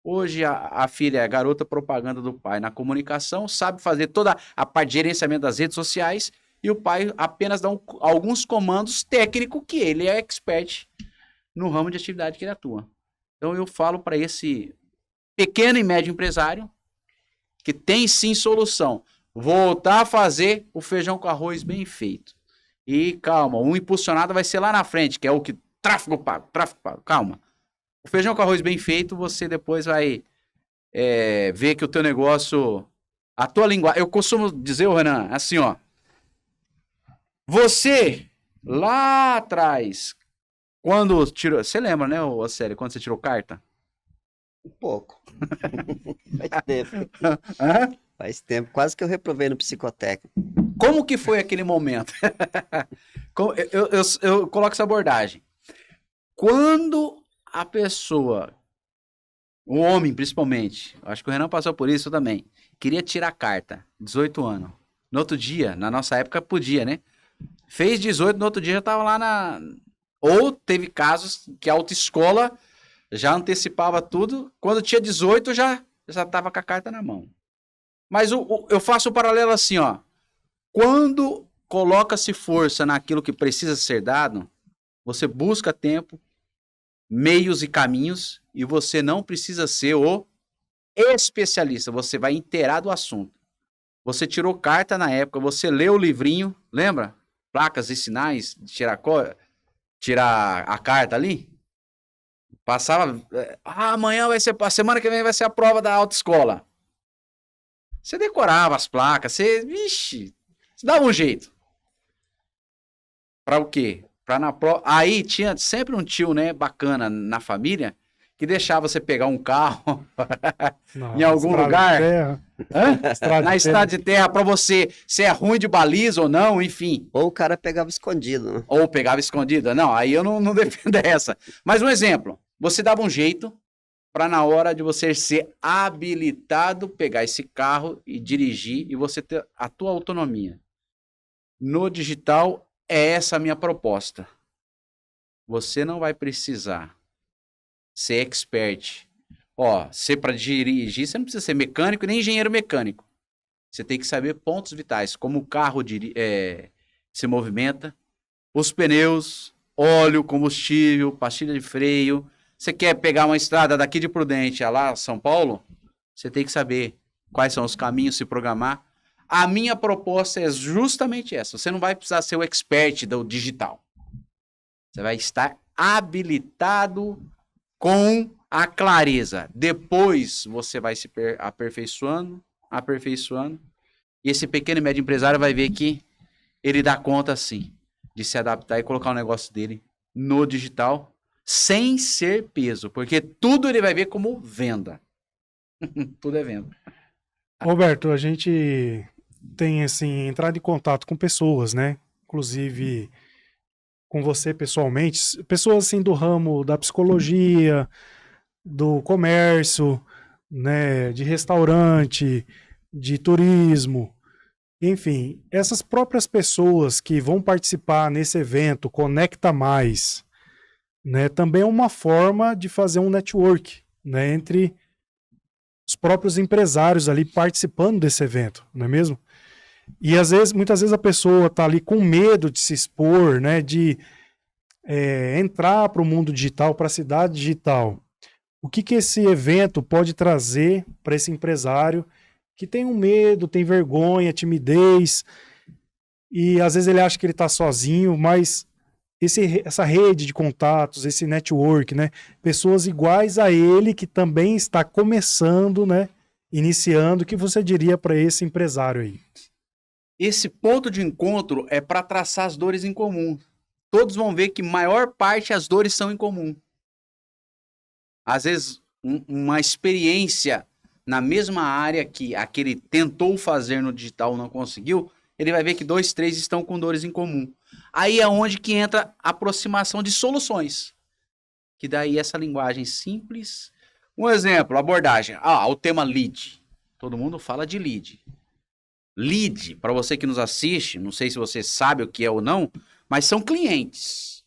Hoje a filha é garota propaganda do pai na comunicação, sabe fazer toda a parte de gerenciamento das redes sociais e o pai apenas dá alguns comandos técnicos que ele é expert no ramo de atividade que ele atua. Então eu falo para esse pequeno e médio empresário que tem sim solução, voltar a fazer o feijão com arroz bem feito. E calma, o impulsionado vai ser lá na frente, que é o que tráfego pago, calma. O feijão com arroz bem feito, você depois vai ver que o teu negócio, a tua linguagem, eu costumo dizer, Renan, assim, ó, você, lá atrás, quando tirou, você lembra, né, Célio, quando você tirou carta? Um pouco. Faz tempo. Hã? Faz tempo. Quase que eu reprovei no psicotécnico. Como que foi aquele momento? Eu coloco essa abordagem. Quando a pessoa, o homem principalmente, acho que o Renan passou por isso também, queria tirar carta, 18 anos. No outro dia, na nossa época podia, né? Fez 18, no outro dia já tava lá na... Ou teve casos que a autoescola já antecipava tudo, quando tinha 18 já tava com a carta na mão. Mas eu faço o paralelo assim, ó. Quando coloca-se força naquilo que precisa ser dado, você busca tempo, meios e caminhos, e você não precisa ser o especialista, você vai inteirar do assunto. Você tirou carta na época, você leu o livrinho, lembra? Placas e sinais, tirar a carta ali. Passava, amanhã vai ser, a semana que vem vai ser a prova da autoescola. Você decorava as placas, você dava um jeito. Para o quê? Aí tinha sempre um tio, né, bacana na família, que deixava você pegar um carro em algum lugar. Na estrada de terra, para você, se é ruim de baliza ou não, enfim. Ou o cara pegava escondido, né? Ou pegava escondida. Não, aí eu não defendo essa. Mas um exemplo, você dava um jeito para na hora de você ser habilitado, pegar esse carro e dirigir e você ter a tua autonomia. No digital, é essa a minha proposta. Você não vai precisar ser expert. Ó, para dirigir, você não precisa ser mecânico nem engenheiro mecânico. Você tem que saber pontos vitais, como o carro se movimenta, os pneus, óleo, combustível, pastilha de freio. Você quer pegar uma estrada daqui de Prudente a lá São Paulo? Você tem que saber quais são os caminhos, se programar. A minha proposta é justamente essa. Você não vai precisar ser o expert do digital. Você vai estar habilitado com a clareza. Depois você vai se aperfeiçoando. E esse pequeno e médio empresário vai ver que ele dá conta, sim, de se adaptar e colocar o negócio dele no digital sem ser peso. Porque tudo ele vai ver como venda. Tudo é venda. Roberto, a gente tem, assim, entrado em contato com pessoas, né? Inclusive com você pessoalmente, pessoas assim do ramo da psicologia, do comércio, né, de restaurante, de turismo, enfim, essas próprias pessoas que vão participar nesse evento, Conecta Mais, né, também é uma forma de fazer um network, né, entre os próprios empresários ali participando desse evento, não é mesmo? E às vezes, muitas vezes a pessoa está ali com medo de se expor, né, de entrar para o mundo digital, para a cidade digital. O que esse evento pode trazer para esse empresário que tem um medo, tem vergonha, timidez, e às vezes ele acha que ele está sozinho, mas essa rede de contatos, esse network, né, pessoas iguais a ele que também está começando, né, iniciando, o que você diria para esse empresário aí? Esse ponto de encontro é para traçar as dores em comum. Todos vão ver que maior parte as dores são em comum. Às vezes, uma experiência na mesma área que aquele tentou fazer no digital não conseguiu, ele vai ver que 2, 3 estão com dores em comum. Aí é onde que entra a aproximação de soluções. Que daí essa linguagem simples. Um exemplo, abordagem. O tema lead. Todo mundo fala de lead. Lead, para você que nos assiste, não sei se você sabe o que é ou não, mas são clientes.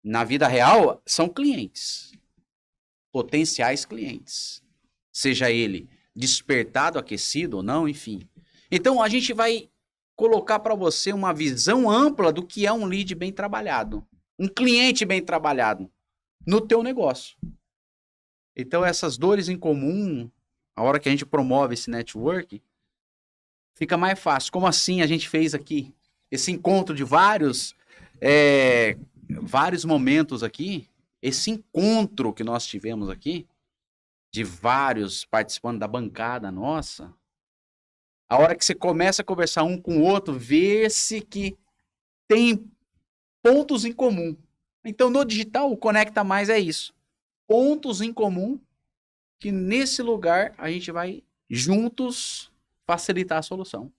Na vida real, são clientes. potenciais clientes. Seja ele despertado, aquecido ou não, enfim. Então, a gente vai colocar para você uma visão ampla do que é um lead bem trabalhado. Um cliente bem trabalhado no teu negócio. Então, essas dores em comum, a hora que a gente promove esse network, fica mais fácil. Como assim a gente fez aqui? Esse encontro de vários momentos aqui, esse encontro que nós tivemos aqui, de vários participando da bancada nossa, a hora que você começa a conversar um com o outro, vê-se que tem pontos em comum. Então, no digital, o Conecta Mais é isso. Pontos em comum que nesse lugar a gente vai juntos facilitar a solução.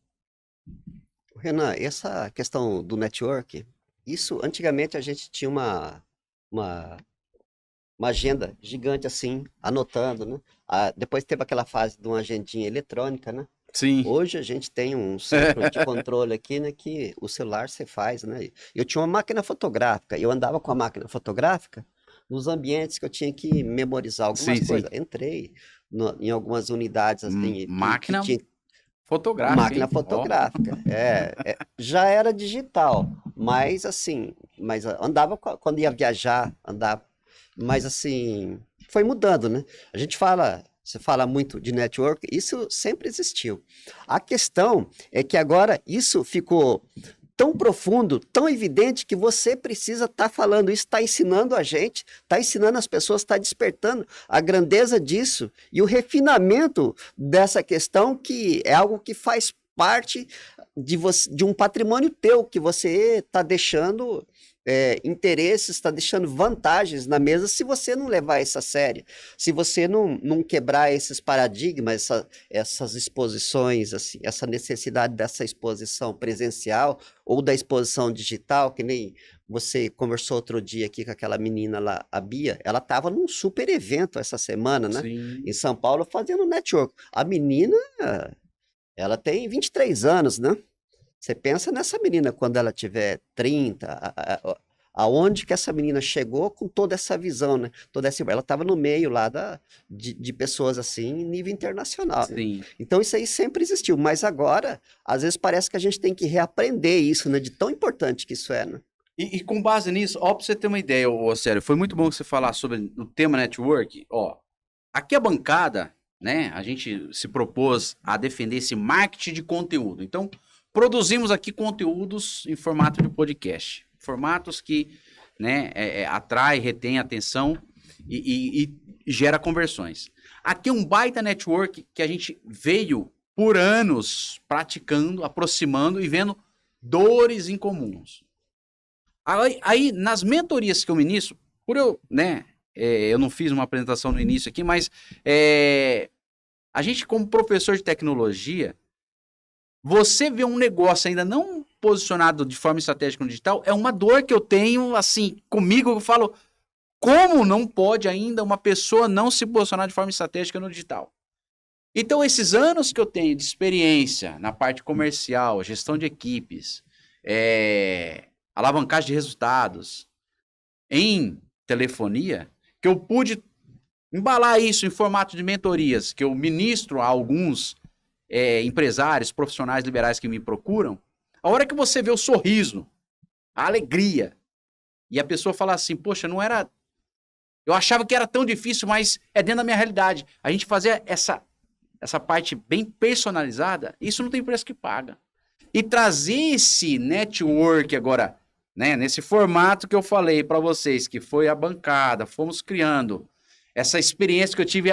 Renan, essa questão do network, isso antigamente a gente tinha uma agenda gigante assim, anotando, né? Depois teve aquela fase de uma agendinha eletrônica, né? Sim. Hoje a gente tem um centro de controle aqui, né? Que o celular você faz, né? Eu tinha uma máquina fotográfica, eu andava com a máquina fotográfica nos ambientes que eu tinha que memorizar algumas coisas. Entrei em algumas unidades assim. Máquina que tinha fotográfica. máquina fotográfica. Já era digital, mas assim, andava quando ia viajar, andava, mas assim, foi mudando, né? Você fala muito de network, isso sempre existiu. A questão é que agora isso ficou tão profundo, tão evidente, que você precisa estar falando isso, está ensinando a gente, está ensinando as pessoas, está despertando a grandeza disso e o refinamento dessa questão, que é algo que faz parte de um patrimônio teu, que você está deixando interesses, está deixando vantagens na mesa se você não levar isso a sério, se você não quebrar esses paradigmas, essas exposições, assim, essa necessidade dessa exposição presencial ou da exposição digital, que nem você conversou outro dia aqui com aquela menina lá, a Bia, ela estava num super evento essa semana, né? Sim. Em São Paulo, fazendo network. A menina, ela tem 23 anos, né? Você pensa nessa menina quando ela tiver 30, aonde que essa menina chegou com toda essa visão, né? Ela estava no meio lá de pessoas assim, em nível internacional. Sim. Né? Então isso aí sempre existiu, mas agora, às vezes parece que a gente tem que reaprender isso, né? De tão importante que isso é, né? E com base nisso, ó, pra você ter uma ideia, sério, foi muito bom você falar sobre o tema network. Ó, aqui a bancada, né? A gente se propôs a defender esse marketing de conteúdo. Então, produzimos aqui conteúdos em formato de podcast. Formatos que, né, atrai, retém atenção e gera conversões. Aqui é um baita network que a gente veio por anos praticando, aproximando e vendo dores em comuns. Aí nas mentorias que eu ministro, por eu, né, eu não fiz uma apresentação no início aqui, mas a gente como professor de tecnologia, você vê um negócio ainda não posicionado de forma estratégica no digital, é uma dor que eu tenho, assim, comigo, eu falo, como não pode ainda uma pessoa não se posicionar de forma estratégica no digital? Então, esses anos que eu tenho de experiência na parte comercial, gestão de equipes, alavancagem de resultados, em telefonia, que eu pude embalar isso em formato de mentorias, que eu ministro a alguns empresários, profissionais liberais que me procuram, a hora que você vê o sorriso, a alegria, e a pessoa fala assim, poxa, não era... Eu achava que era tão difícil, mas é dentro da minha realidade. A gente fazer essa parte bem personalizada, isso não tem preço que paga. E trazer esse network agora, né, nesse formato que eu falei para vocês, que foi a bancada, fomos criando essa experiência que eu tive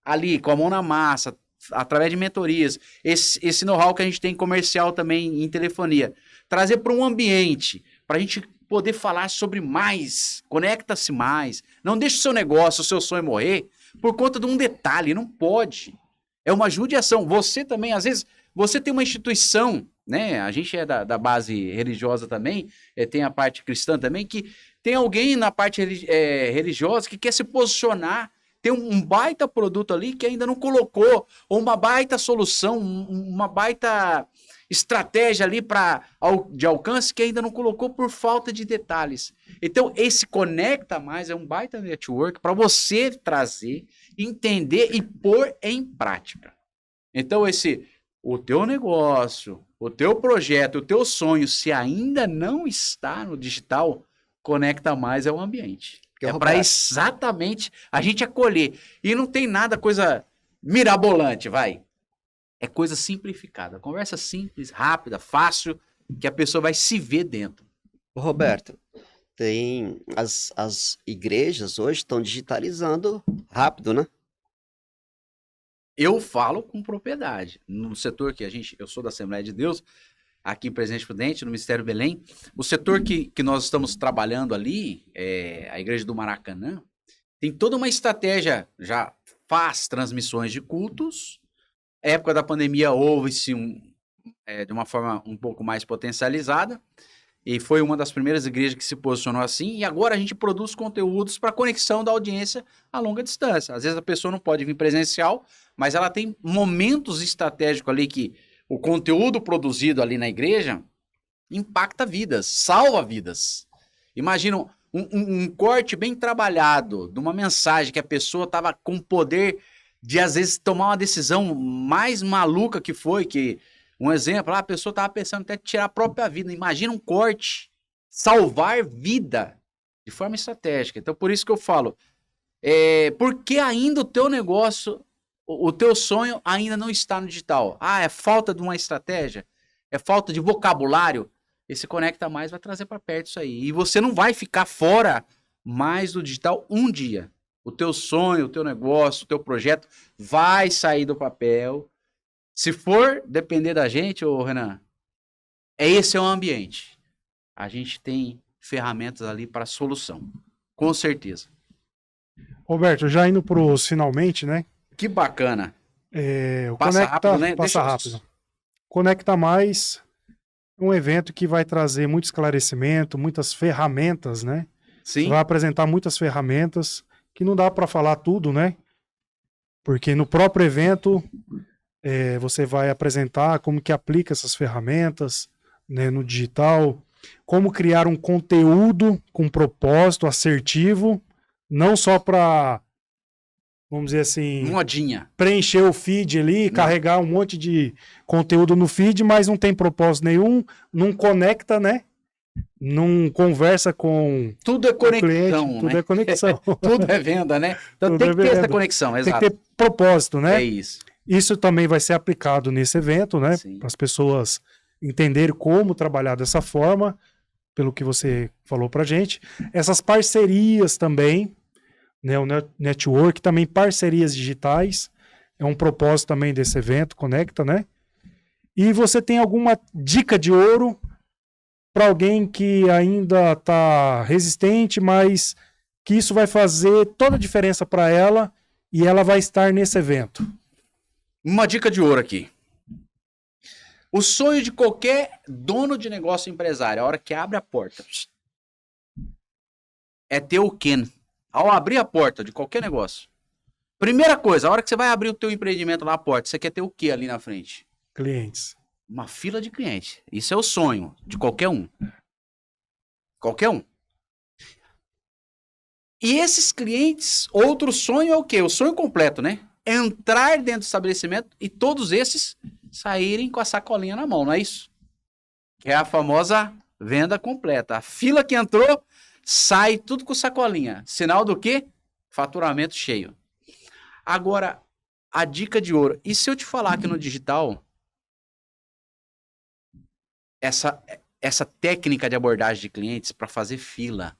ali, com a mão na massa, através de mentorias, esse know-how que a gente tem comercial também em telefonia, trazer para um ambiente, para a gente poder falar sobre mais, conecta-se mais, não deixe o seu negócio, o seu sonho morrer por conta de um detalhe, não pode. É uma judiação. Você também, às vezes, você tem uma instituição, né? A gente é da base religiosa também, tem a parte cristã também, que tem alguém na parte religiosa que quer se posicionar, tem um baita produto ali que ainda não colocou, ou uma baita solução, uma baita estratégia ali de alcance que ainda não colocou por falta de detalhes. Então, esse Conecta Mais é um baita network para você trazer, entender e pôr em prática. Então, o teu negócio, o teu projeto, o teu sonho, se ainda não está no digital, Conecta Mais é o ambiente. É para exatamente a gente acolher. E não tem nada, coisa mirabolante, vai. É coisa simplificada. Conversa simples, rápida, fácil, que a pessoa vai se ver dentro. Roberto, tem as igrejas hoje estão digitalizando rápido, né? Eu falo com propriedade. No setor que eu sou da Assembleia de Deus, aqui em Presidente Prudente, no Ministério Belém, o setor que nós estamos trabalhando ali, a Igreja do Maracanã, tem toda uma estratégia, já faz transmissões de cultos. Na época da pandemia houve-se de uma forma um pouco mais potencializada, e foi uma das primeiras igrejas que se posicionou assim, e agora a gente produz conteúdos para conexão da audiência a longa distância. Às vezes a pessoa não pode vir presencial, mas ela tem momentos estratégicos ali que o conteúdo produzido ali na igreja impacta vidas, salva vidas. Imagina um corte bem trabalhado de uma mensagem que a pessoa estava com poder de, às vezes, tomar uma decisão mais maluca que foi, que, um exemplo, a pessoa estava pensando até tirar a própria vida. Imagina um corte, salvar vida de forma estratégica. Então, por isso que eu falo, por que ainda o teu negócio, o teu sonho ainda não está no digital? É falta de uma estratégia? É falta de vocabulário? Esse Conecta Mais vai trazer para perto isso aí. E você não vai ficar fora mais do digital um dia. O teu sonho, o teu negócio, o teu projeto vai sair do papel. Se for depender da gente, Renan, esse é o ambiente. A gente tem ferramentas ali para solução. Com certeza. Roberto, já indo para os finalmente, né? Que bacana. O Passa Conecta, rápido, né? Passa rápido. Conecta Mais, um evento que vai trazer muito esclarecimento, muitas ferramentas, né? Sim. Vai apresentar muitas ferramentas que não dá para falar tudo, né? Porque no próprio evento você vai apresentar como que aplica essas ferramentas, né, no digital, como criar um conteúdo com propósito assertivo, não só para, vamos dizer assim, modinha, preencher o feed ali, carregar um monte de conteúdo no feed, mas não tem propósito nenhum, não conecta, né? Não conversa com tudo é conexão, cliente, tudo né? é conexão. Tudo é venda, né? Então Tudo tem é que ter essa venda. conexão, exato. Tem que ter propósito, né? É isso. Isso também vai ser aplicado nesse evento, né? Para as pessoas entenderem como trabalhar dessa forma, pelo que você falou pra gente. Essas parcerias também, né? O network, também parcerias digitais, é um propósito também desse evento, Conecta, né? E você tem alguma dica de ouro para alguém que ainda está resistente, mas que isso vai fazer toda a diferença para ela e ela vai estar nesse evento? Uma dica de ouro aqui. O sonho de qualquer dono de negócio empresário, a hora que abre a porta, é ter o Ken. Ao abrir a porta de qualquer negócio, primeira coisa, a hora que você vai abrir o teu empreendimento na porta, você quer ter o que ali na frente? Clientes. Uma fila de clientes. Isso é o sonho de qualquer um. Qualquer um. E esses clientes, outro sonho é o quê? O sonho completo, né? Entrar dentro do estabelecimento e todos esses saírem com a sacolinha na mão, não é isso? Que é a famosa venda completa. A fila que entrou, sai tudo com sacolinha. Sinal do quê? Faturamento cheio. Agora, a dica de ouro. E se eu te falar que no digital, essa técnica de abordagem de clientes para fazer fila,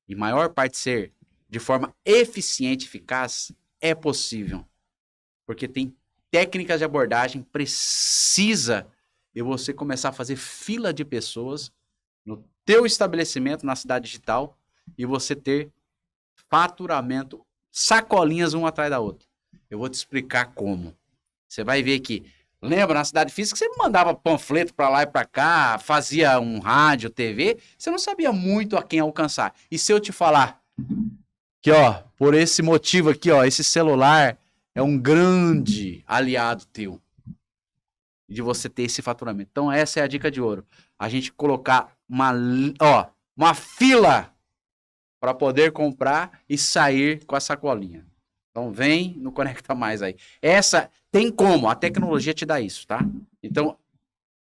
e maior parte ser de forma eficiente e eficaz, é possível. Porque tem técnicas de abordagem precisa de você começar a fazer fila de pessoas no teu estabelecimento, na cidade digital, e você ter faturamento, sacolinhas uma atrás da outra. Eu vou te explicar como. Você vai ver que, lembra, na cidade física, você mandava panfleto para lá e para cá, fazia um rádio, TV, você não sabia muito a quem alcançar. E se eu te falar que, ó, por esse motivo aqui, ó, esse celular é um grande aliado teu. de você ter esse faturamento. Então, essa é a dica de ouro. A gente colocar uma fila para poder comprar e sair com a sacolinha. Então, vem no Conecta Mais aí. Essa tem como, a tecnologia te dá isso, tá? Então,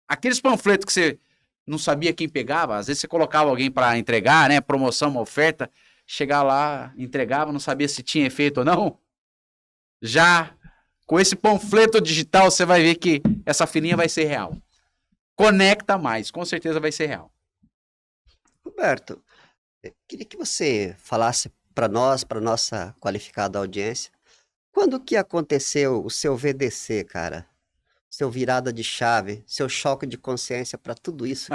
aqueles panfletos que você não sabia quem pegava, às vezes você colocava alguém para entregar, né? Promoção, uma oferta, chegar lá, entregava, não sabia se tinha efeito ou não. Já com esse panfleto digital, você vai ver que essa filinha vai ser real. Conecta Mais, com certeza vai ser real. Roberto, eu queria que você falasse para nós, para nossa qualificada audiência, quando que aconteceu o seu VDC, cara? Seu virada de chave, seu choque de consciência para tudo isso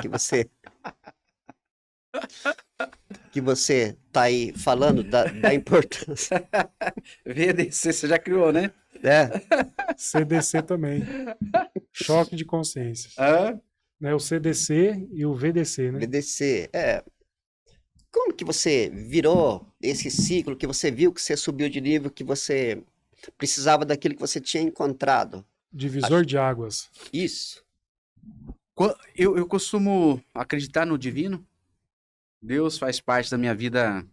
que você tá aí falando da importância, VDC, você já criou, né? né? CDC também. Choque de consciência. Hã? Né? O CDC e o VDC, né? VDC, como que você virou esse ciclo, que você viu que você subiu de nível, que você precisava daquilo que você tinha encontrado? Divisor de águas. Isso. Eu costumo acreditar no divino. Deus faz parte da minha vida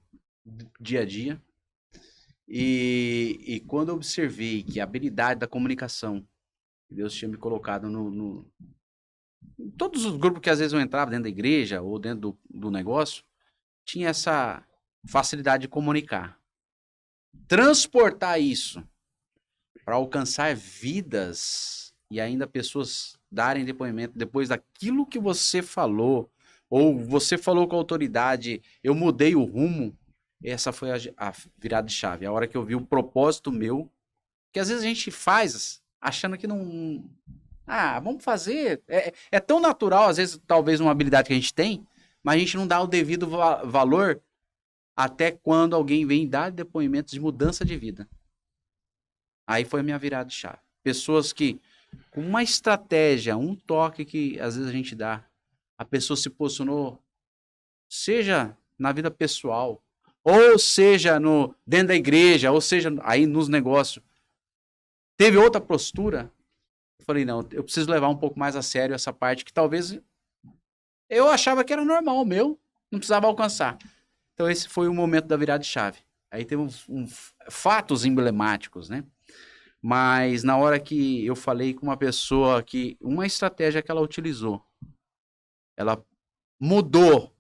dia a dia. E quando eu observei que a habilidade da comunicação, Deus tinha me colocado em todos os grupos que às vezes eu entrava dentro da igreja ou dentro do negócio, tinha essa facilidade de comunicar. Transportar isso para alcançar vidas e ainda pessoas darem depoimento depois daquilo que você falou, ou você falou com a autoridade, eu mudei o rumo. Essa foi a virada de chave, a hora que eu vi o propósito meu, que às vezes a gente faz achando que não... Ah, vamos fazer. É tão natural, às vezes, talvez uma habilidade que a gente tem, mas a gente não dá o devido valor até quando alguém vem dar depoimentos de mudança de vida. Aí foi a minha virada de chave. Pessoas que, com uma estratégia, um toque que às vezes a gente dá, a pessoa se posicionou, seja na vida pessoal, ou seja dentro da igreja, ou seja aí nos negócios, teve outra postura. Eu falei, não, eu preciso levar um pouco mais a sério essa parte que talvez eu achava que era normal, meu, não precisava alcançar. Então esse foi o momento da virada de chave. Aí teve fatos emblemáticos, né? Mas na hora que eu falei com uma pessoa que uma estratégia que ela utilizou, ela mudou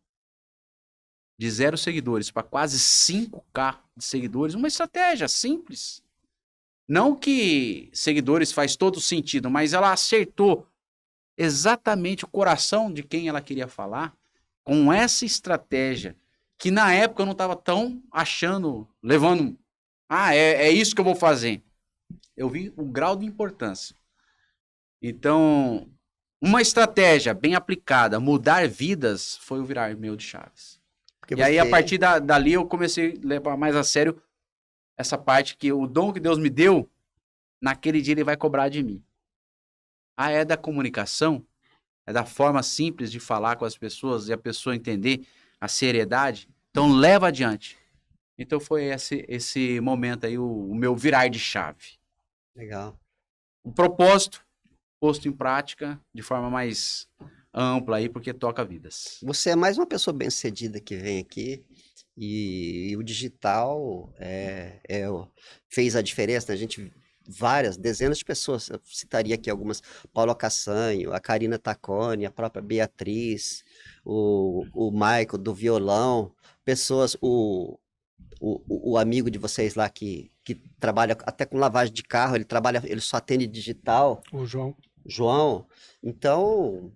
de 0 seguidores para quase 5K de seguidores, uma estratégia simples. Não que seguidores faz todo sentido, mas ela acertou exatamente o coração de quem ela queria falar com essa estratégia, que na época eu não estava tão achando, levando, é isso que eu vou fazer. Eu vi o grau de importância. Então, uma estratégia bem aplicada, mudar vidas, foi o virar meu de chaves. Porque E aí, a partir dali, eu comecei a levar mais a sério essa parte que o dom que Deus me deu, naquele dia ele vai cobrar de mim. É da comunicação, é da forma simples de falar com as pessoas e a pessoa entender a seriedade. Então, leva adiante. Então, foi esse momento aí, o meu virar de chave. Legal. O propósito posto em prática de forma mais ampla aí, porque toca vidas. Você é mais uma pessoa bem-sucedida que vem aqui e o digital fez a diferença, né? A gente, dezenas de pessoas, eu citaria aqui algumas, Paulo Cassanho, a Karina Taconi, a própria Beatriz, o Michael do violão, pessoas, o amigo de vocês lá que trabalha até com lavagem de carro, ele só atende digital. O João. Então,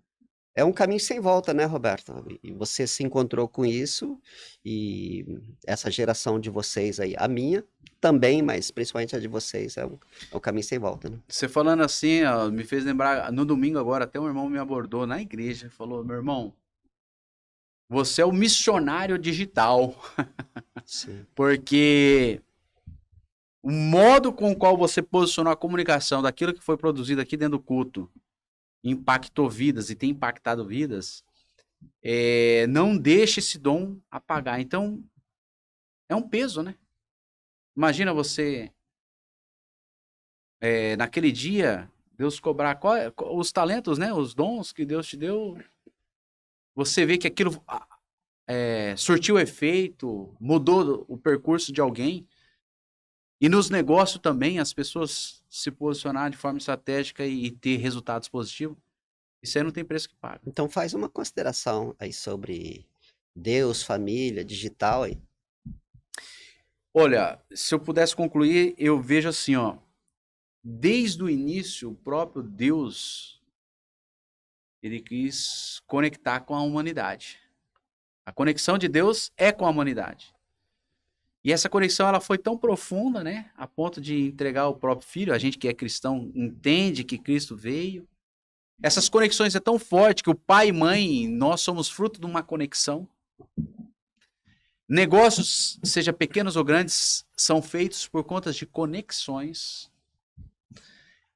é um caminho sem volta, né, Roberto? E você se encontrou com isso e essa geração de vocês aí, a minha também, mas principalmente a de vocês, é um caminho sem volta, né? Você falando assim, ó, me fez lembrar, no domingo agora, até um irmão me abordou na igreja, falou, meu irmão, você é o missionário digital. Sim. Porque o modo com o qual você posicionou a comunicação daquilo que foi produzido aqui dentro do culto impactou vidas e tem impactado vidas, não deixe esse dom apagar. Então, é um peso, né? Imagina você, naquele dia, Deus cobrar os talentos, né? Os dons que Deus te deu. Você vê que aquilo surtiu efeito, mudou o percurso de alguém. E nos negócios também, as pessoas se posicionar de forma estratégica e ter resultados positivos. Isso aí não tem preço que paga. Então faz uma consideração aí sobre Deus, família, digital aí. Olha, se eu pudesse concluir, eu vejo assim, ó. Desde o início, o próprio Deus, ele quis conectar com a humanidade. A conexão de Deus é com a humanidade. E essa conexão ela foi tão profunda, né? A ponto de entregar o próprio filho. A gente que é cristão entende que Cristo veio. Essas conexões é tão forte que o pai e mãe, nós somos fruto de uma conexão. Negócios, seja pequenos ou grandes, são feitos por conta de conexões.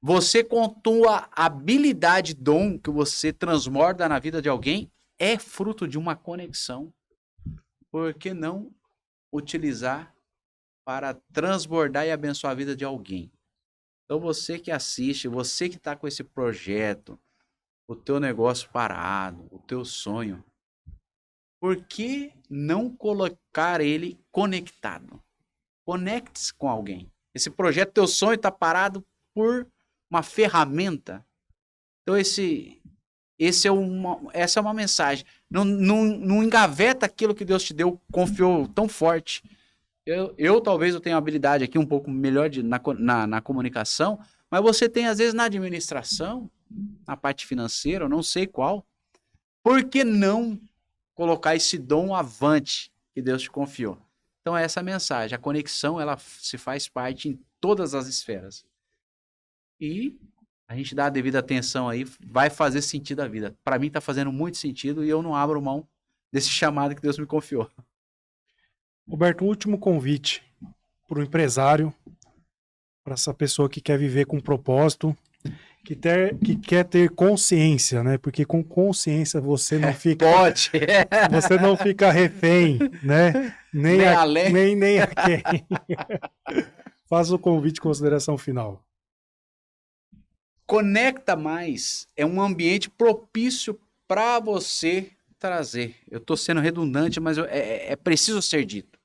Você, com tua habilidade, dom que você transborda na vida de alguém, é fruto de uma conexão. Por que não utilizar para transbordar e abençoar a vida de alguém? Então você que assiste, você que está com esse projeto, o teu negócio parado, o teu sonho, por que não colocar ele conectado? Conecte-se com alguém. Esse projeto, teu sonho está parado por uma ferramenta. Então essa é uma mensagem. Não engaveta aquilo que Deus te deu, confiou tão forte. Eu talvez eu tenha uma habilidade aqui um pouco melhor na comunicação, mas você tem às vezes na administração, na parte financeira, eu não sei qual. Por que não colocar esse dom avante que Deus te confiou? Então é essa a mensagem. A conexão ela se faz parte em todas as esferas. E a gente dá a devida atenção aí, vai fazer sentido a vida. Para mim está fazendo muito sentido e eu não abro mão desse chamado que Deus me confiou. Roberto, um último convite para o empresário, para essa pessoa que quer viver com propósito, que quer ter consciência, né? Porque com consciência você não fica... Pode! Você não fica refém, né? Nem a quem. Faz o convite de consideração final. Conecta Mais é um ambiente propício para você trazer. Eu estou sendo redundante, mas é preciso ser dito.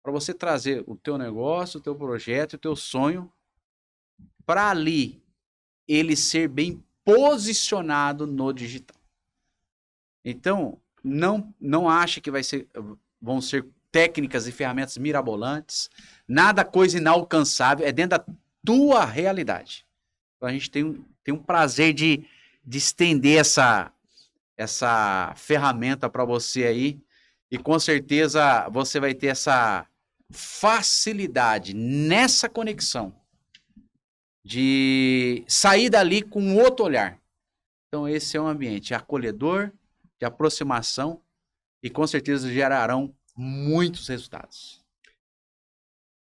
Para você trazer o teu negócio, o teu projeto, o teu sonho, para ali ele ser bem posicionado no digital. Então, não ache que vão ser técnicas e ferramentas mirabolantes, nada coisa inalcançável, é dentro da tua realidade. Então a gente tem um prazer de estender essa ferramenta para você aí, e com certeza você vai ter essa facilidade nessa conexão de sair dali com outro olhar. Então esse é um ambiente acolhedor, de aproximação, e com certeza gerarão muitos resultados.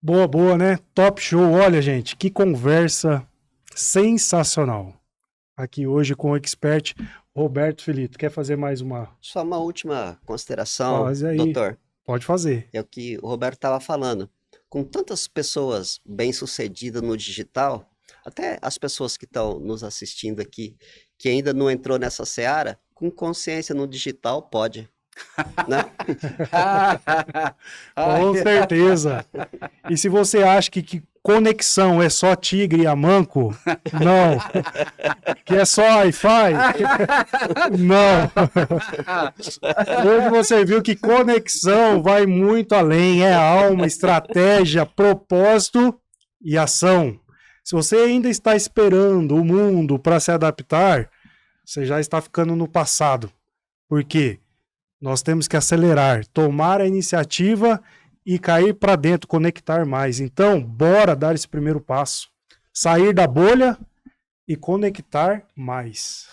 Boa, né? Top show. Olha, gente, que conversa sensacional. Aqui hoje com o expert Roberto Filito. Quer fazer mais uma? Só uma última consideração, Faz aí. doutor. Pode fazer. É o que o Roberto estava falando. Com tantas pessoas bem-sucedidas no digital, até as pessoas que estão nos assistindo aqui, que ainda não entrou nessa seara, com consciência no digital, pode. Né? Com certeza. E se você acha que conexão é só tigre e amanco, não. Que é só Wi-Fi, não. Hoje você viu que conexão vai muito além, é alma, estratégia, propósito e ação. Se você ainda está esperando o mundo para se adaptar, você já está ficando no passado. Por quê? Nós temos que acelerar, tomar a iniciativa e cair para dentro, conectar mais. Então, bora dar esse primeiro passo. Sair da bolha e conectar mais.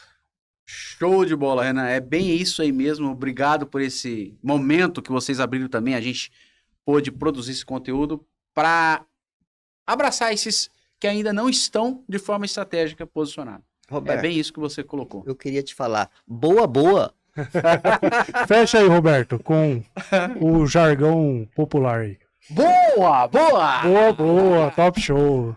Show de bola, Renan. É bem isso aí mesmo. Obrigado por esse momento que vocês abriram também. A gente pôde produzir esse conteúdo para abraçar esses que ainda não estão de forma estratégica posicionados. Roberto, É bem isso que você colocou. eu queria te falar, boa. Fecha aí, Roberto, com o jargão popular aí. Boa! Boa, top show.